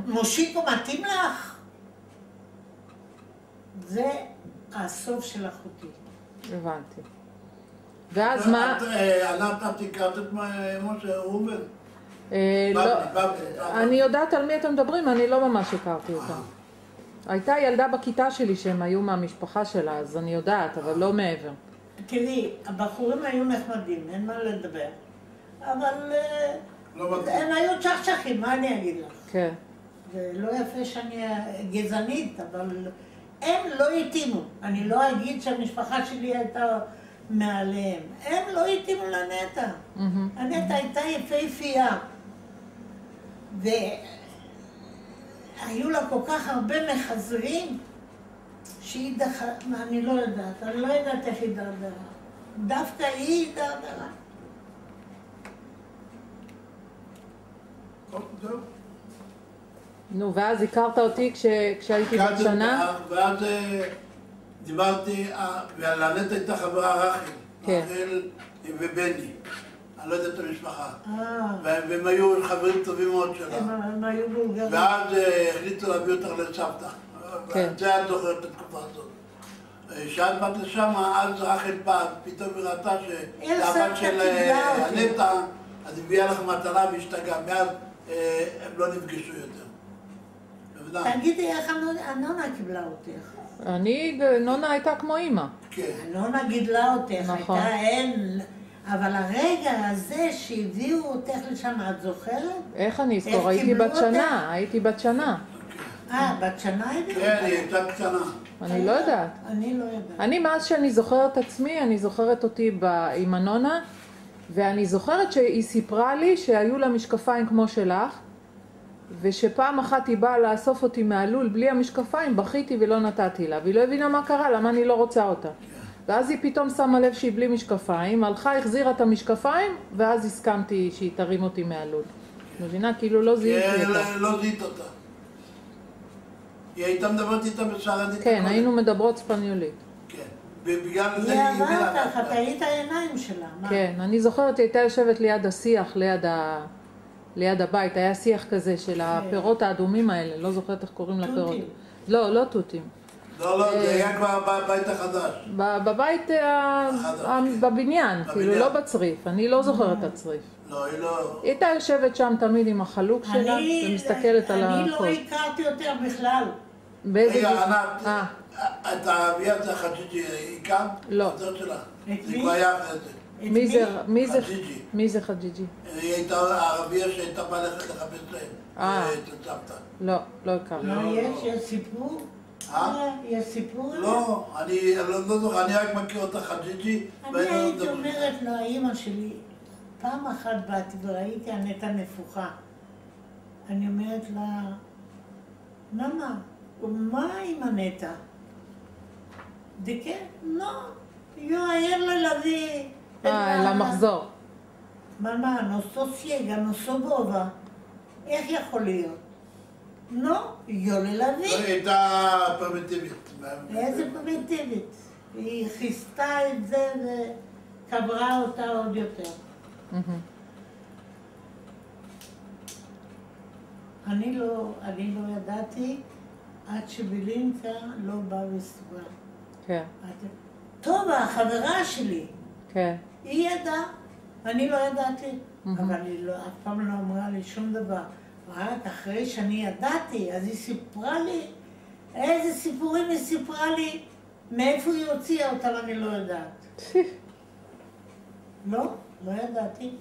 Speaker 2: מושיקו מתאים לך? זה הסוף של אחותי.
Speaker 4: הבנתי. ואז מה?
Speaker 5: את הכרת את משה ראובן?
Speaker 4: לא,
Speaker 5: בבלי.
Speaker 4: אני יודעת על מי אתם מדברים, אני לא ממש הכרתי אותה. הייתה ילדה בכיתה שלי שהם היו מהמשפחה שלה, אז אני יודעת, אבל לא מעבר.
Speaker 2: תראי, הבחורים היו נחמדים, אין מה לדבר. אבל
Speaker 5: לא מתאים.
Speaker 2: הם היו צ'חצ'חים, מה אני אגיד לך?
Speaker 4: כן.
Speaker 2: זה לא יפה שאני גזענית, אבל הם לא התאימו. אני לא אגיד שהמשפחה שלי הייתה מעליהם. הם לא התאימו לנטע. הנטע הייתה יפהפייה. והיו לה כל כך הרבה מחזרים, שהיא דחה, אני לא יודעת איך היא דרדרה. דווקא היא דרדרה.
Speaker 5: זהו.
Speaker 4: נו, ואז הכרת אותי כשהייתי בת שנה?
Speaker 5: ואז דיברתי, והנטע הייתה חברה רחל.
Speaker 4: כן.
Speaker 5: רחל ובני. אני לא יודע את המשפחה. והם היו חברים טובים מאוד שלה.
Speaker 2: הם היו בולגרים.
Speaker 5: ואז החליטו להביא אותך לסבתא.
Speaker 4: כן.
Speaker 5: זה את זוכרת את התקופה הזאת. כשאת באת לשם, אז רחל פתאום היא ראתה שהבת של הנטע, אז הביאה לך מתנה והשתגעה. מאז הם לא נפגשו יותר.
Speaker 2: תגידי, איך הנונה קיבלה אותך?
Speaker 4: נונה הייתה כמו אימא.
Speaker 5: כן.
Speaker 2: הנונה גידלה אותך,
Speaker 4: נכון.
Speaker 2: הייתה אין... אבל הרגע הזה שהביאו אותך לשם, את זוכרת?
Speaker 4: איך אני
Speaker 2: איך
Speaker 4: אזכור? הייתי
Speaker 2: קיבלו
Speaker 4: בת שנה, הייתי בת שנה.
Speaker 2: בת שנה הביאו
Speaker 5: כן,
Speaker 2: אותך?
Speaker 5: היא הייתה קטנה.
Speaker 4: אני לא יודעת.
Speaker 2: אני לא יודעת.
Speaker 4: אני מאז שאני זוכרת עצמי, אני זוכרת אותי עם הנונה, ואני זוכרת שהיא סיפרה לי שהיו לה משקפיים כמו שלך, ושפעם אחת היא באה לאסוף אותי מהלול בלי המשקפיים, בכיתי ולא נתתי לה, והיא לא הבינה מה קרה, למה אני לא רוצה אותה. ואז היא פתאום שמה לב שהיא בלי משקפיים, הלכה, החזירה את המשקפיים, ואז הסכמתי שהיא תרים אותי מהלול. מבינה? כאילו לא זיהיתי אותה.
Speaker 5: לא זיהית אותה. היא הייתה מדברת איתה בספרדית.
Speaker 4: כן, היינו מדברות ספניולית.
Speaker 5: כן, ובגלל זה
Speaker 2: היא
Speaker 5: היא
Speaker 2: אהבה
Speaker 5: הבינה.
Speaker 2: אותך, את היית העיניים שלה. מה?
Speaker 4: כן, אני זוכרת, היא הייתה יושבת ליד השיח, ליד הבית, היה שיח כזה של הפירות האדומים האלה, לא זוכרת איך קוראים לפירות.
Speaker 2: תותים.
Speaker 4: לא, לא תותים.
Speaker 5: לא, זה היה כבר בבית החדש.
Speaker 4: בבית,
Speaker 5: כן.
Speaker 4: בבניין, כאילו לא בצריף, אני לא זוכרת את הצריף.
Speaker 5: לא, היא לא...
Speaker 4: היא הייתה יושבת שם תמיד עם החלוק שלה ומסתכלת על
Speaker 2: אני לא
Speaker 4: החול.
Speaker 2: הכרתי יותר בכלל.
Speaker 4: באיזה
Speaker 5: רגע,
Speaker 4: גיל?
Speaker 5: ענת, את האביה הזה החג'יג'י הכרת?
Speaker 4: לא.
Speaker 5: הזאת שלך.
Speaker 2: את
Speaker 5: זה
Speaker 2: מי?
Speaker 5: כבר היה אחרי זה. חג'יג'י.
Speaker 4: מי זה חג'יג'י?
Speaker 5: היא הייתה הערבייה שהייתה באה ללכת לחפש את סבתא.
Speaker 4: לא, לא הכרתי.
Speaker 2: מה יש? יש סיפור? יש סיפור?
Speaker 5: לא, אני לא זוכר, אני רק מכיר אותה חג'יג'י.
Speaker 2: אני הייתי אומרת לאמא שלי, פעם אחת באתי וראיתי הנטע נפוחה. אני אומרת לה, מאמא, מה עם הנטע? דקה? לא, היה לה להביא...
Speaker 4: למחזור.
Speaker 2: מאמא, נוסו סייגה, נוסו בובה. איך יכול להיות? לא, יולה להביא.
Speaker 5: היא הייתה פרימיטיבית.
Speaker 2: איזה פרימיטיבית. היא חיסתה את זה וקברה אותה עוד יותר. אני לא ידעתי עד שבלינקה לא בא וסיפרה.
Speaker 4: כן.
Speaker 2: טוב, החברה שלי,
Speaker 4: כן.
Speaker 2: היא ידעה, אני לא ידעתי, אבל היא אף פעם לא אמרה לי שום דבר. רק אחרי שאני ידעתי, אז היא סיפרה לי, איזה סיפורים היא סיפרה לי, מאיפה היא הוציאה אותם אני לא יודעת. לא ידעתי.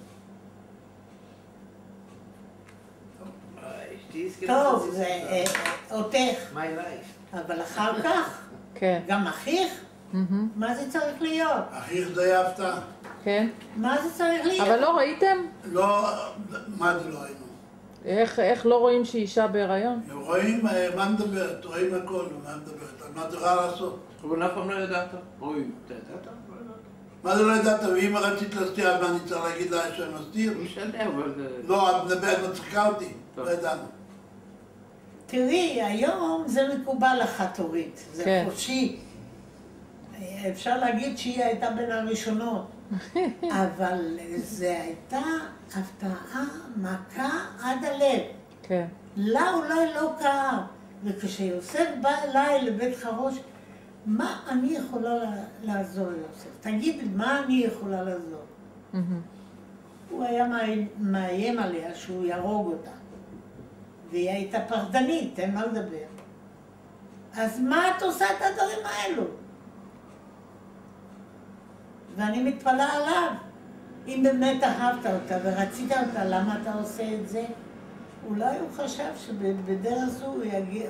Speaker 2: טוב, זה אותך, אבל אחר כך,
Speaker 4: כן.
Speaker 2: גם אחיך, מה זה צריך להיות?
Speaker 5: אחיך זה היה הפתעה.
Speaker 4: כן.
Speaker 2: מה זה צריך להיות?
Speaker 4: אבל לא ראיתם?
Speaker 5: לא, מה זה לא ראינו?
Speaker 4: איך לא רואים שאישה בהיריון?
Speaker 5: רואים מה מדברת, רואים הכל, מה מדברת, על מה צריכה לעשות.
Speaker 6: אבל אף פעם לא ידעת. אוי, אתה ידעת?
Speaker 5: מה זה לא ידעת? ואם רצית להסתיר, אז מה אני צריך להגיד לה שאני מסתיר?
Speaker 6: משנה, אבל...
Speaker 5: לא, את מדברת, מצחיקה אותי, לא ידענו.
Speaker 2: תראי, היום זה מקובל לחד-הורית, זה
Speaker 4: כן.
Speaker 2: חופשי. אפשר להגיד שהיא הייתה בין הראשונות, אבל זו הייתה הפתעה, מכה עד הלב.
Speaker 4: כן.
Speaker 2: לה אולי לא כאב, וכשיוסף בא אליי לבית חרוש, מה אני יכולה לעזור ליוסף? תגיד לי, מה אני יכולה לעזור? הוא היה מאיים עליה שהוא יהרוג אותה. והיא הייתה פחדנית, אין מה לדבר. אז מה את עושה את הדברים האלו? ואני מתפלאה עליו. אם באמת אהבת אותה ורצית אותה, למה אתה עושה את זה? אולי הוא חשב שבדרך זו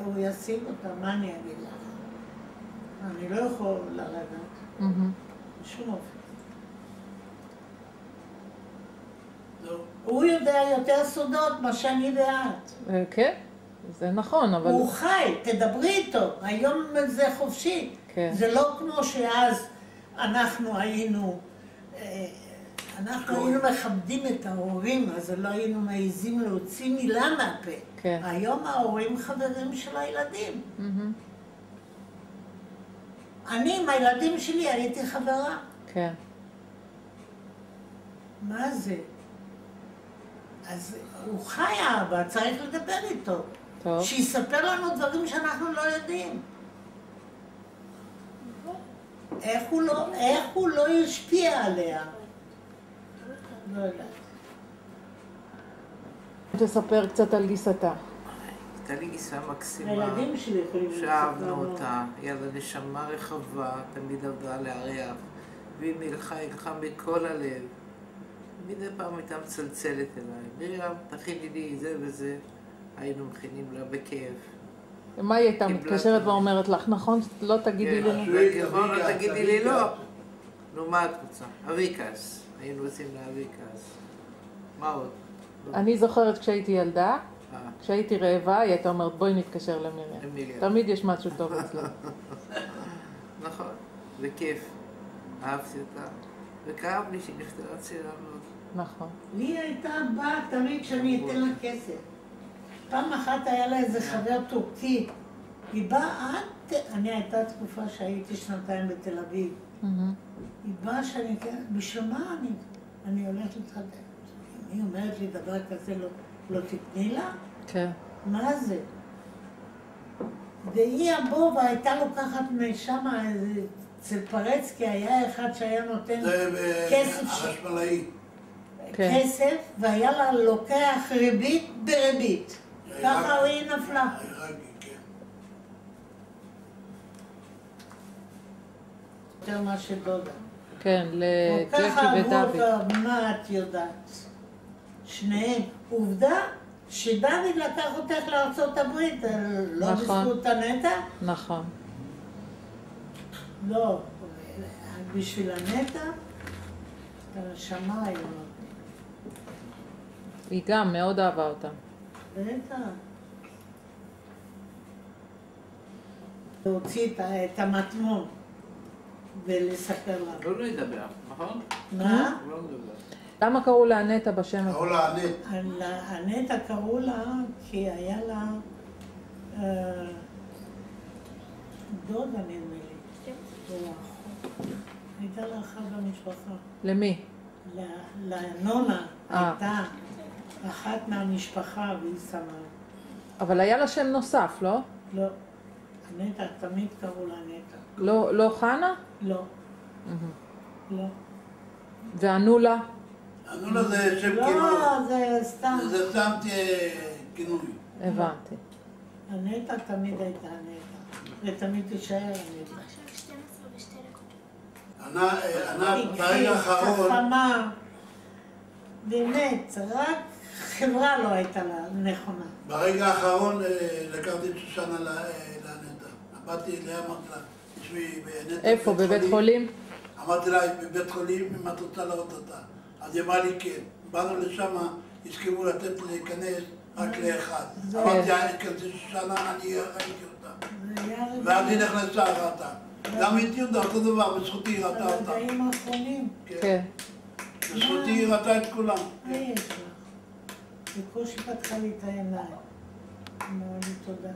Speaker 2: הוא ישיג אותה, מה אני אגיד לך? אני לא יכול לדעת. בשום אופן. הוא יודע יותר סודות מה שאני ואת.
Speaker 4: כן, זה נכון, אבל...
Speaker 2: הוא חי, תדברי איתו. היום זה חופשי.
Speaker 4: כן.
Speaker 2: זה לא כמו שאז אנחנו היינו מכבדים את ההורים, אז לא היינו מעיזים להוציא מילה מהפה.
Speaker 4: כן.
Speaker 2: היום ההורים חברים של הילדים. אני עם הילדים שלי הייתי חברה.
Speaker 4: כן.
Speaker 2: מה זה? אז הוא חי האבא, צריך לדבר איתו.
Speaker 4: טוב.
Speaker 2: שיספר לנו דברים שאנחנו לא יודעים. איך הוא לא השפיע עליה? לא יודעת.
Speaker 4: תספר קצת על גיסתה.
Speaker 6: הייתה לי גיסה מקסימה.
Speaker 2: הילדים שלי יכולים לספר.
Speaker 6: שאהבנו אותה, היה לה נשמה רחבה, תמיד עבדה לארח, והיא הלכה מכל הלב. מדי פעם הייתה מצלצלת אליי, מרים, תכיני לי זה וזה, היינו מכינים לה בכיף.
Speaker 4: מה היא הייתה מתקשרת ואומרת לך, נכון? לא תגידי לי לא?
Speaker 6: נכון, לא תגידי לי לא. נו, מה את רוצה? אביקס. היינו עושים לאביקס. מה עוד?
Speaker 4: אני זוכרת כשהייתי ילדה, כשהייתי רעבה, היא הייתה אומרת, בואי נתקשר למרים. תמיד יש משהו טוב אצלה.
Speaker 6: נכון, זה כיף. אהבתי אותה. וכאב לי שהיא נפטרה צעירה מאוד.
Speaker 4: נכון.
Speaker 2: לי הייתה באה תמיד שאני אתן לה כסף. פעם אחת היה לה איזה חבר טורקי. היא באה עד... אני הייתה תקופה שהייתי שנתיים בתל אביב. היא באה שאני... בשביל מה אני הולכת להתחתן? היא אומרת לי דבר כזה, לא תתני לה?
Speaker 4: כן.
Speaker 2: מה זה? והיא הבוא והייתה לוקחת משם איזה... אצל פרצקי היה אחד שהיה נותן כסף...
Speaker 5: זה החשמלאי.
Speaker 2: כסף, והיה לה לוקח ריבית בריבית. ככה היא נפלה. יותר מה שדודה.
Speaker 4: כן, לג'קי ודוד.
Speaker 2: ככה מה את יודעת? שניהם. עובדה שדוד לקח אותך לארצות הברית, לא בזכות הנטע?
Speaker 4: נכון.
Speaker 2: לא, בשביל הנטע, שמע היום.
Speaker 4: היא גם מאוד אהבה אותה.
Speaker 2: בטח. להוציא את המטמון ולספר לה.
Speaker 6: לא ידבר, נכון?
Speaker 2: מה?
Speaker 6: לא מדבר.
Speaker 4: למה קראו לה הנטע בשם הזה?
Speaker 5: קראו לה הנט.
Speaker 2: הנטע קראו לה כי היה לה דודה נדמה לי. או אחות. הייתה לה אחת במשפחה.
Speaker 4: למי?
Speaker 2: לנונה הייתה אחת מהמשפחה והיא שמה.
Speaker 4: אבל היה לה שם נוסף, לא?
Speaker 2: לא. הנטע, תמיד קראו לה נטע.
Speaker 4: לא חנה?
Speaker 2: לא. לא.
Speaker 4: וענו לה?
Speaker 5: ענו לה זה שם כינוי.
Speaker 2: לא, זה סתם.
Speaker 5: זה סתם כינוי.
Speaker 4: הבנתי.
Speaker 2: הנטע תמיד הייתה הנטע. ותמיד תישאר הנטע.
Speaker 5: ברגע האחרון...
Speaker 2: חכמה. באמת, רק חברה לא הייתה לה נכונה.
Speaker 5: ברגע האחרון לקחתי את שושנה לנטע. באתי אליה, אמרתי לה, תשמעי, בנטע...
Speaker 4: איפה? בבית חולים?
Speaker 5: אמרתי לה, בבית חולים, אם את רוצה לראות אותה. אז היא אמרה לי כן. באנו לשם, הסכימו לתת להיכנס רק לאחד. אמרתי, כנסי שושנה, אני ראיתי אותה. ואז היא נכנסה, ראתה. גם איתי אותה, אותו דבר, בזכותי היא ראתה אותה.
Speaker 2: ברגעים האחרונים.
Speaker 4: כן.
Speaker 5: בזכותי היא ראתה את כולם.
Speaker 2: מה יש לך? בקושי פתחה לי את העיניים. אמרה לי תודה.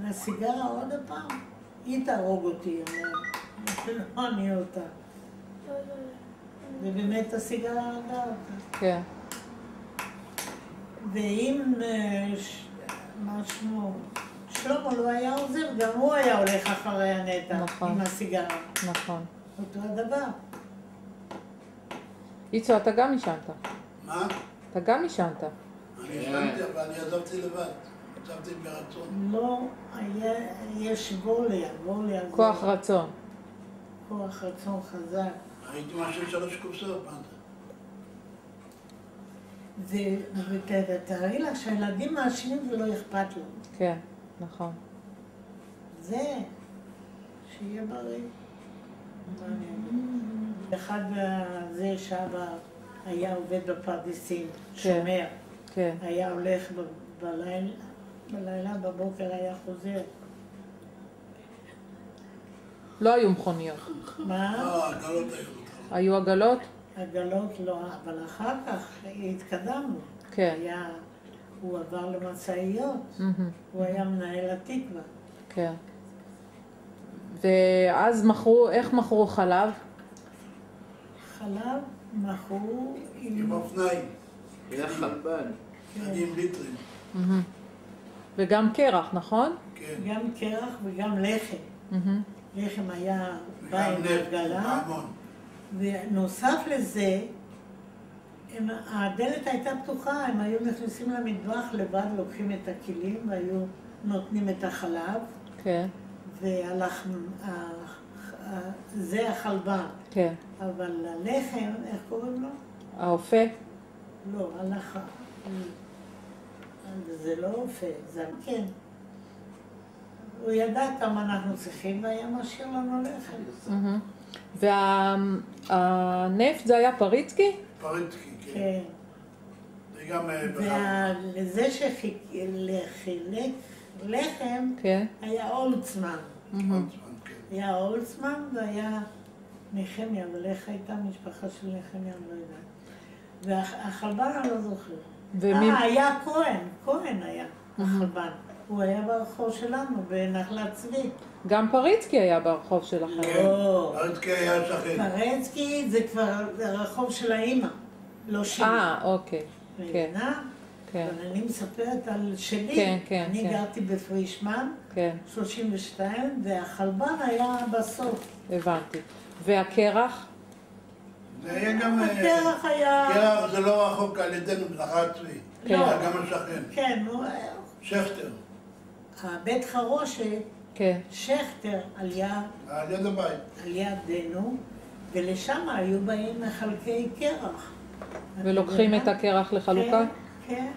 Speaker 2: והסיגרה עוד הפעם? היא תהרוג אותי, לא אני אותה. ובאמת הסיגרה הרגה אותה.
Speaker 4: כן.
Speaker 2: ואם מה שמו, שלמה לא היה עוזר, גם הוא היה הולך אחרי הנטע עם הסיגרה.
Speaker 4: נכון.
Speaker 2: אותו הדבר.
Speaker 4: איצו, אתה גם ישנת.
Speaker 5: מה?
Speaker 4: אתה גם ישנת.
Speaker 5: אני ישנתי, אבל אני עזבתי לבד. עזבתי ברצון.
Speaker 2: לא, יש ווליה.
Speaker 4: כוח רצון.
Speaker 2: כוח רצון חזק.
Speaker 5: הייתי משהו 3 קופסאות, מה זה?
Speaker 2: ותארי לך שהילדים מעשנים ולא אכפת לו.
Speaker 4: כן, נכון.
Speaker 2: זה, שיהיה בריא. אחד זה שאבא היה עובד בפרדסים, שומר.
Speaker 4: כן.
Speaker 2: היה הולך בלילה, בבוקר היה חוזר.
Speaker 4: לא היו מכוניות.
Speaker 2: מה?
Speaker 5: עגלות היו.
Speaker 4: היו עגלות?
Speaker 2: עגלות לא, אבל אחר כך התקדמנו.
Speaker 4: כן.
Speaker 2: הוא עבר למשאיות. הוא היה מנהל התקווה.
Speaker 4: כן. ואז איך מכרו חלב?
Speaker 2: חלב מכרו
Speaker 5: עם אופניים.
Speaker 6: היה חלבן.
Speaker 5: עם ליטרים.
Speaker 4: וגם קרח, נכון?
Speaker 5: כן.
Speaker 2: גם קרח וגם לחם. לחם היה בא עם עגלה. ונוסף לזה, הדלת הייתה פתוחה, הם היו נכנסים למטבח לבד, לוקחים את הכלים והיו נותנים את החלב. כן. זה החלבן. כן. אבל הלחם, איך קוראים לו?
Speaker 4: האופה?
Speaker 2: לא, זה לא אופה, זה כן. הוא ידע כמה אנחנו צריכים והיה משאיר לנו לחם.
Speaker 4: והנפט זה היה פריצקי?
Speaker 5: פריצקי, כן.
Speaker 2: כן.
Speaker 5: וגם
Speaker 2: ולזה שחילק לחם היה אולצמן. היה אולצמן והיה נחמיה, אבל איך הייתה המשפחה של נחמיה, אני לא יודעת. והחלבן אני לא זוכר. היה כהן היה החלבן. הוא היה ברחוב שלנו, בנחלת צבי.
Speaker 4: גם פריצקי היה ברחוב שלכם.
Speaker 2: לא.
Speaker 5: פריצקי היה שכן.
Speaker 2: פריצקי זה כבר הרחוב של האימא, לא שלי.
Speaker 4: אוקיי.
Speaker 2: מבינה?
Speaker 4: כן.
Speaker 2: אבל אני מספרת על שלי.
Speaker 4: כן, כן.
Speaker 2: אני גרתי בפרישמן, 32, והחלבן היה בסוף.
Speaker 4: הבנתי. והקרח?
Speaker 5: זה היה גם...
Speaker 2: הקרח היה...
Speaker 5: קרח זה לא רחוק על ידינו, בנחלת צבי.
Speaker 2: לא.
Speaker 5: גם השכן.
Speaker 2: כן, הוא היה...
Speaker 5: שכטר.
Speaker 2: הבית חרושת, שכטר על
Speaker 5: יד הבית.
Speaker 2: על ידינו, ולשם היו באים מחלקי קרח.
Speaker 4: ולוקחים את הקרח לחלוקה?
Speaker 2: כן.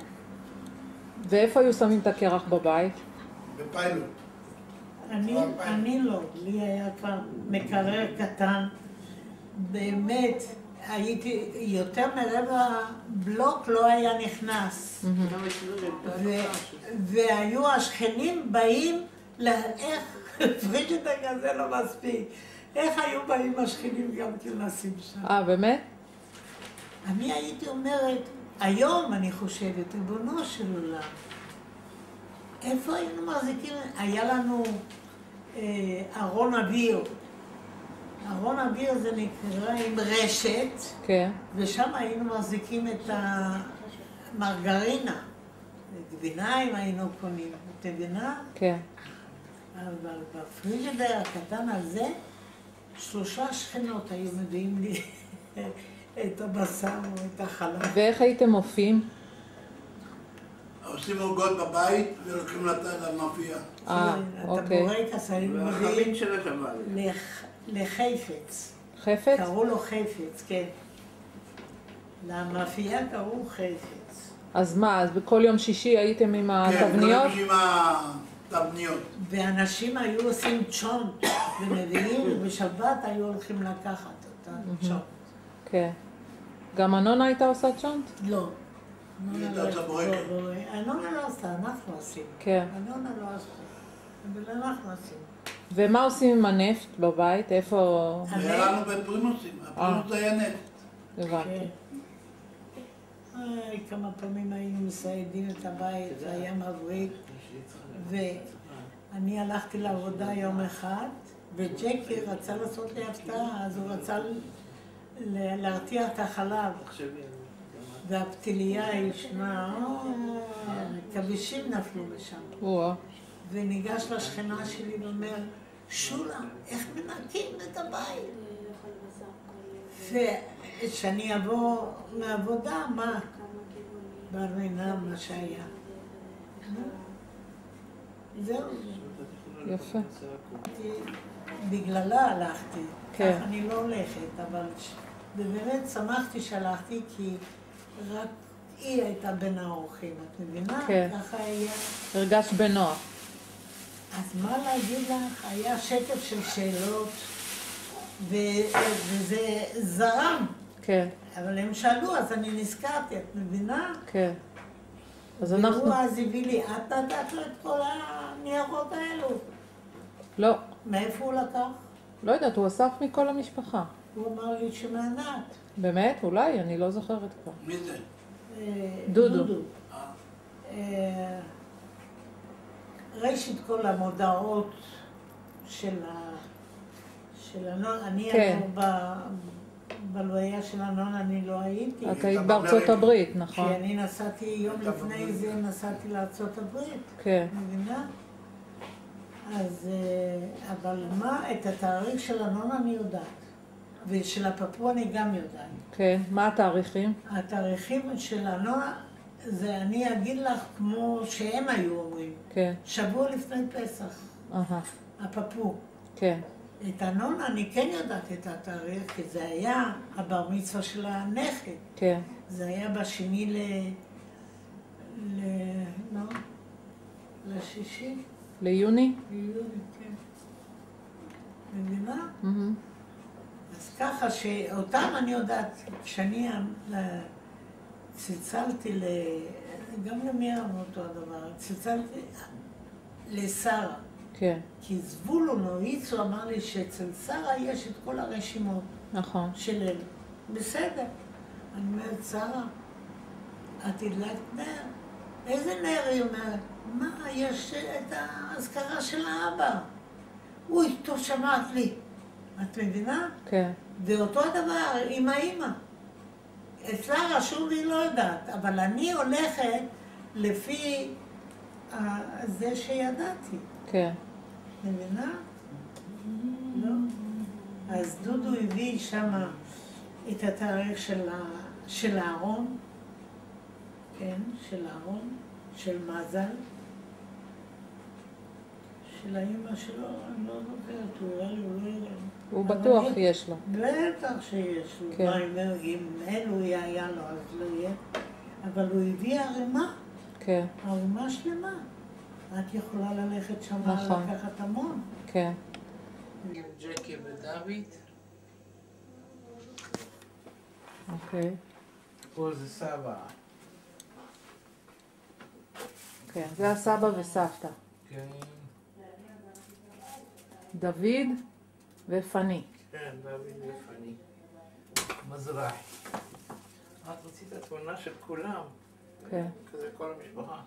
Speaker 4: ואיפה היו שמים את הקרח בבית?
Speaker 5: בפיילוט.
Speaker 2: אני לא, לי היה כבר מקרר קטן. באמת, הייתי יותר מרבע בלוק לא היה נכנס. והיו השכנים באים, איך פריג'ידר כזה לא מספיק. איך היו באים השכנים גם לשים שם.
Speaker 4: באמת?
Speaker 2: אני הייתי אומרת, היום אני חושבת, ריבונו של עולם, איפה היינו מחזיקים? היה לנו ארון אוויר. ארון אוויר זה נקרא עם רשת, ושם היינו מחזיקים את המרגרינה. גבינה אם היינו קונים, את מבינה?
Speaker 4: כן.
Speaker 2: אבל בפריג'ידר הקטן הזה, 3 שכנות היו מביאים לי את הבשר או את החלב.
Speaker 4: ואיך הייתם מופיעים?
Speaker 5: עושים עוגות בבית ולוקחים למאפייה.
Speaker 2: את הבורקס היינו מביאים לחפץ.
Speaker 4: חפץ?
Speaker 2: קראו לו חפץ, כן. למאפייה קראו חפץ.
Speaker 4: אז מה, אז בכל יום שישי הייתם עם התבניות?
Speaker 5: כן, כל יום עם התבניות.
Speaker 2: ואנשים היו עושים צ'ונט ומביאים, ובשבת היו הולכים לקחת את הצ'ונט.
Speaker 4: כן. גם אנונה הייתה עושה צ'ונט?
Speaker 2: לא.
Speaker 5: אנונה
Speaker 2: לא עושה, אנחנו עושים.
Speaker 4: כן.
Speaker 2: אנונה לא עושה, אבל אנחנו עושים.
Speaker 4: ומה עושים עם הנפט בבית? איפה...
Speaker 5: היה לנו בפרימוסים, הפרימוס זה היה נפט.
Speaker 4: הבנתי.
Speaker 2: כמה פעמים היינו מסיידים את הבית, זה היה מבריק. ואני הלכתי לעבודה יום אחד, וג'קי רצה לעשות לי הפתעה, אז הוא רצה להרתיע את החלב. והפתיליה ישנה, כבישים נפלו בשם. וניגש לשכנה שלי ואומר, שולה, איך מנקים את הבית? ושאני אבוא לעבודה, מה? ברמינה, מה שהיה. זהו.
Speaker 4: יפה.
Speaker 2: בגללה הלכתי. כך אני לא הולכת, אבל באמת שמחתי שהלכתי, כי רק היא הייתה בין האורחים, את מבינה?
Speaker 4: כן.
Speaker 2: ככה היה.
Speaker 4: הרגשת בנוח.
Speaker 2: אז מה להגיד לך? היה שטף של שאלות, וזה זרם.
Speaker 4: כן.
Speaker 2: אבל הם שאלו, אז אני נזכרתי, את מבינה?
Speaker 4: כן. אז אנחנו...
Speaker 2: והוא אז הביא לי, את נתת לו את כל הניירות האלו.
Speaker 4: לא.
Speaker 2: מאיפה הוא לקח?
Speaker 4: לא יודעת, הוא אסף מכל המשפחה.
Speaker 2: הוא אמר לי שמענת.
Speaker 4: באמת? אולי? אני לא זוכרת כבר.
Speaker 5: מי זה?
Speaker 2: דודו. ראשית כל המודעות של הנון, אני בלוויה של הנון אני לא הייתי.
Speaker 4: את היית בארצות הברית, נכון.
Speaker 2: כי אני נסעתי, יום לפני זה נסעתי לארצות הברית.
Speaker 4: כן.
Speaker 2: מבינה? אז, אבל מה, את התאריך של הנון אני יודעת. ושל הפפוע אני גם יודעת.
Speaker 4: כן, מה התאריכים?
Speaker 2: התאריכים של הנון, זה אני אגיד לך כמו שהם היו אומרים.
Speaker 4: כן.
Speaker 2: שבוע לפני פסח. הפפוע.
Speaker 4: כן.
Speaker 2: את הנון אני כן יודעת את התאריך, כי זה היה הבר מצווה של הנכד.
Speaker 4: כן.
Speaker 2: זה היה בשני לשישי.
Speaker 4: ליוני?
Speaker 1: ליוני, כן. מבינה? אז ככה שאותם אני יודעת, כשאני צלצלתי גם למירם אותו הדבר, צלצלתי לשרה.
Speaker 4: כן.
Speaker 1: כי זבולון או איצו אמר לי שאצל שרה יש את כל הרשימות.
Speaker 4: נכון.
Speaker 1: של אלה. בסדר. אני אומרת, שרה, את הדלקת נר? איזה נר? היא אומרת, מה, יש את האזכרה של האבא. אוי, טוב שמעת לי. את מבינה?
Speaker 4: כן.
Speaker 1: ואותו הדבר עם האמא. אצלה רשום לי לא יודעת, אבל אני הולכת לפי זה שידעתי.
Speaker 4: כן.
Speaker 1: מבינה? לא. אז דודו הביא שם את התאריך של הארון, כן, של הארון, של מזל, של האמא שלו, אני לא זוכרת, הוא הראה לי, הוא לא הראה לי.
Speaker 4: הוא בטוח יש לו.
Speaker 1: בטח שיש לו.
Speaker 4: כן.
Speaker 1: אם אלו היה לו, אז לא יהיה. אבל הוא הביא ערימה,
Speaker 4: כן.
Speaker 1: ערימה שלמה. את יכולה ללכת שם
Speaker 4: נכון.
Speaker 1: לקחת המון.
Speaker 4: כן.
Speaker 6: עם ג'קי ודוד.
Speaker 4: אוקיי.
Speaker 6: פה זה סבא.
Speaker 4: כן, זה הסבא וסבתא.
Speaker 6: כן.
Speaker 4: דוד ופני.
Speaker 6: כן, דוד ופני. מזרחי. את רצית תמונה של כולם.
Speaker 4: כן.
Speaker 6: כזה כל המשפחה.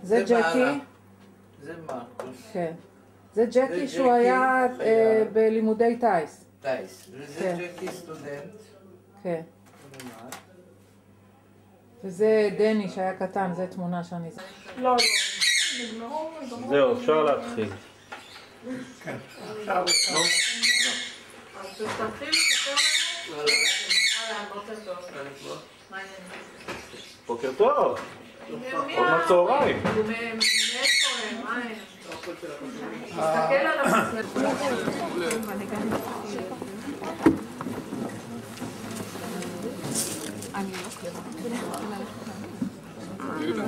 Speaker 4: זה ג'קי.
Speaker 6: זה מרקוס.
Speaker 4: כן. זה ג'קי
Speaker 6: זה
Speaker 4: שהוא
Speaker 6: ג'קי
Speaker 4: היה
Speaker 6: היה-
Speaker 4: בלימודי טייס.
Speaker 6: טייס. וזה
Speaker 4: כן.
Speaker 6: ג'קי סטודנט.
Speaker 4: כן.
Speaker 6: למד.
Speaker 4: וזה דני שהיה קטן, זו תמונה שאני... לא, לא.
Speaker 7: זהו, אפשר להתחיל.
Speaker 6: כן. עכשיו אפשר.
Speaker 4: אז תתחיל לספר לנו. בוקר טוב. מה העניינים?
Speaker 7: בוקר טוב. עוד מהצהריים.
Speaker 4: מאיפה הם? מה הם? תסתכל על המצלמה.
Speaker 8: אני לא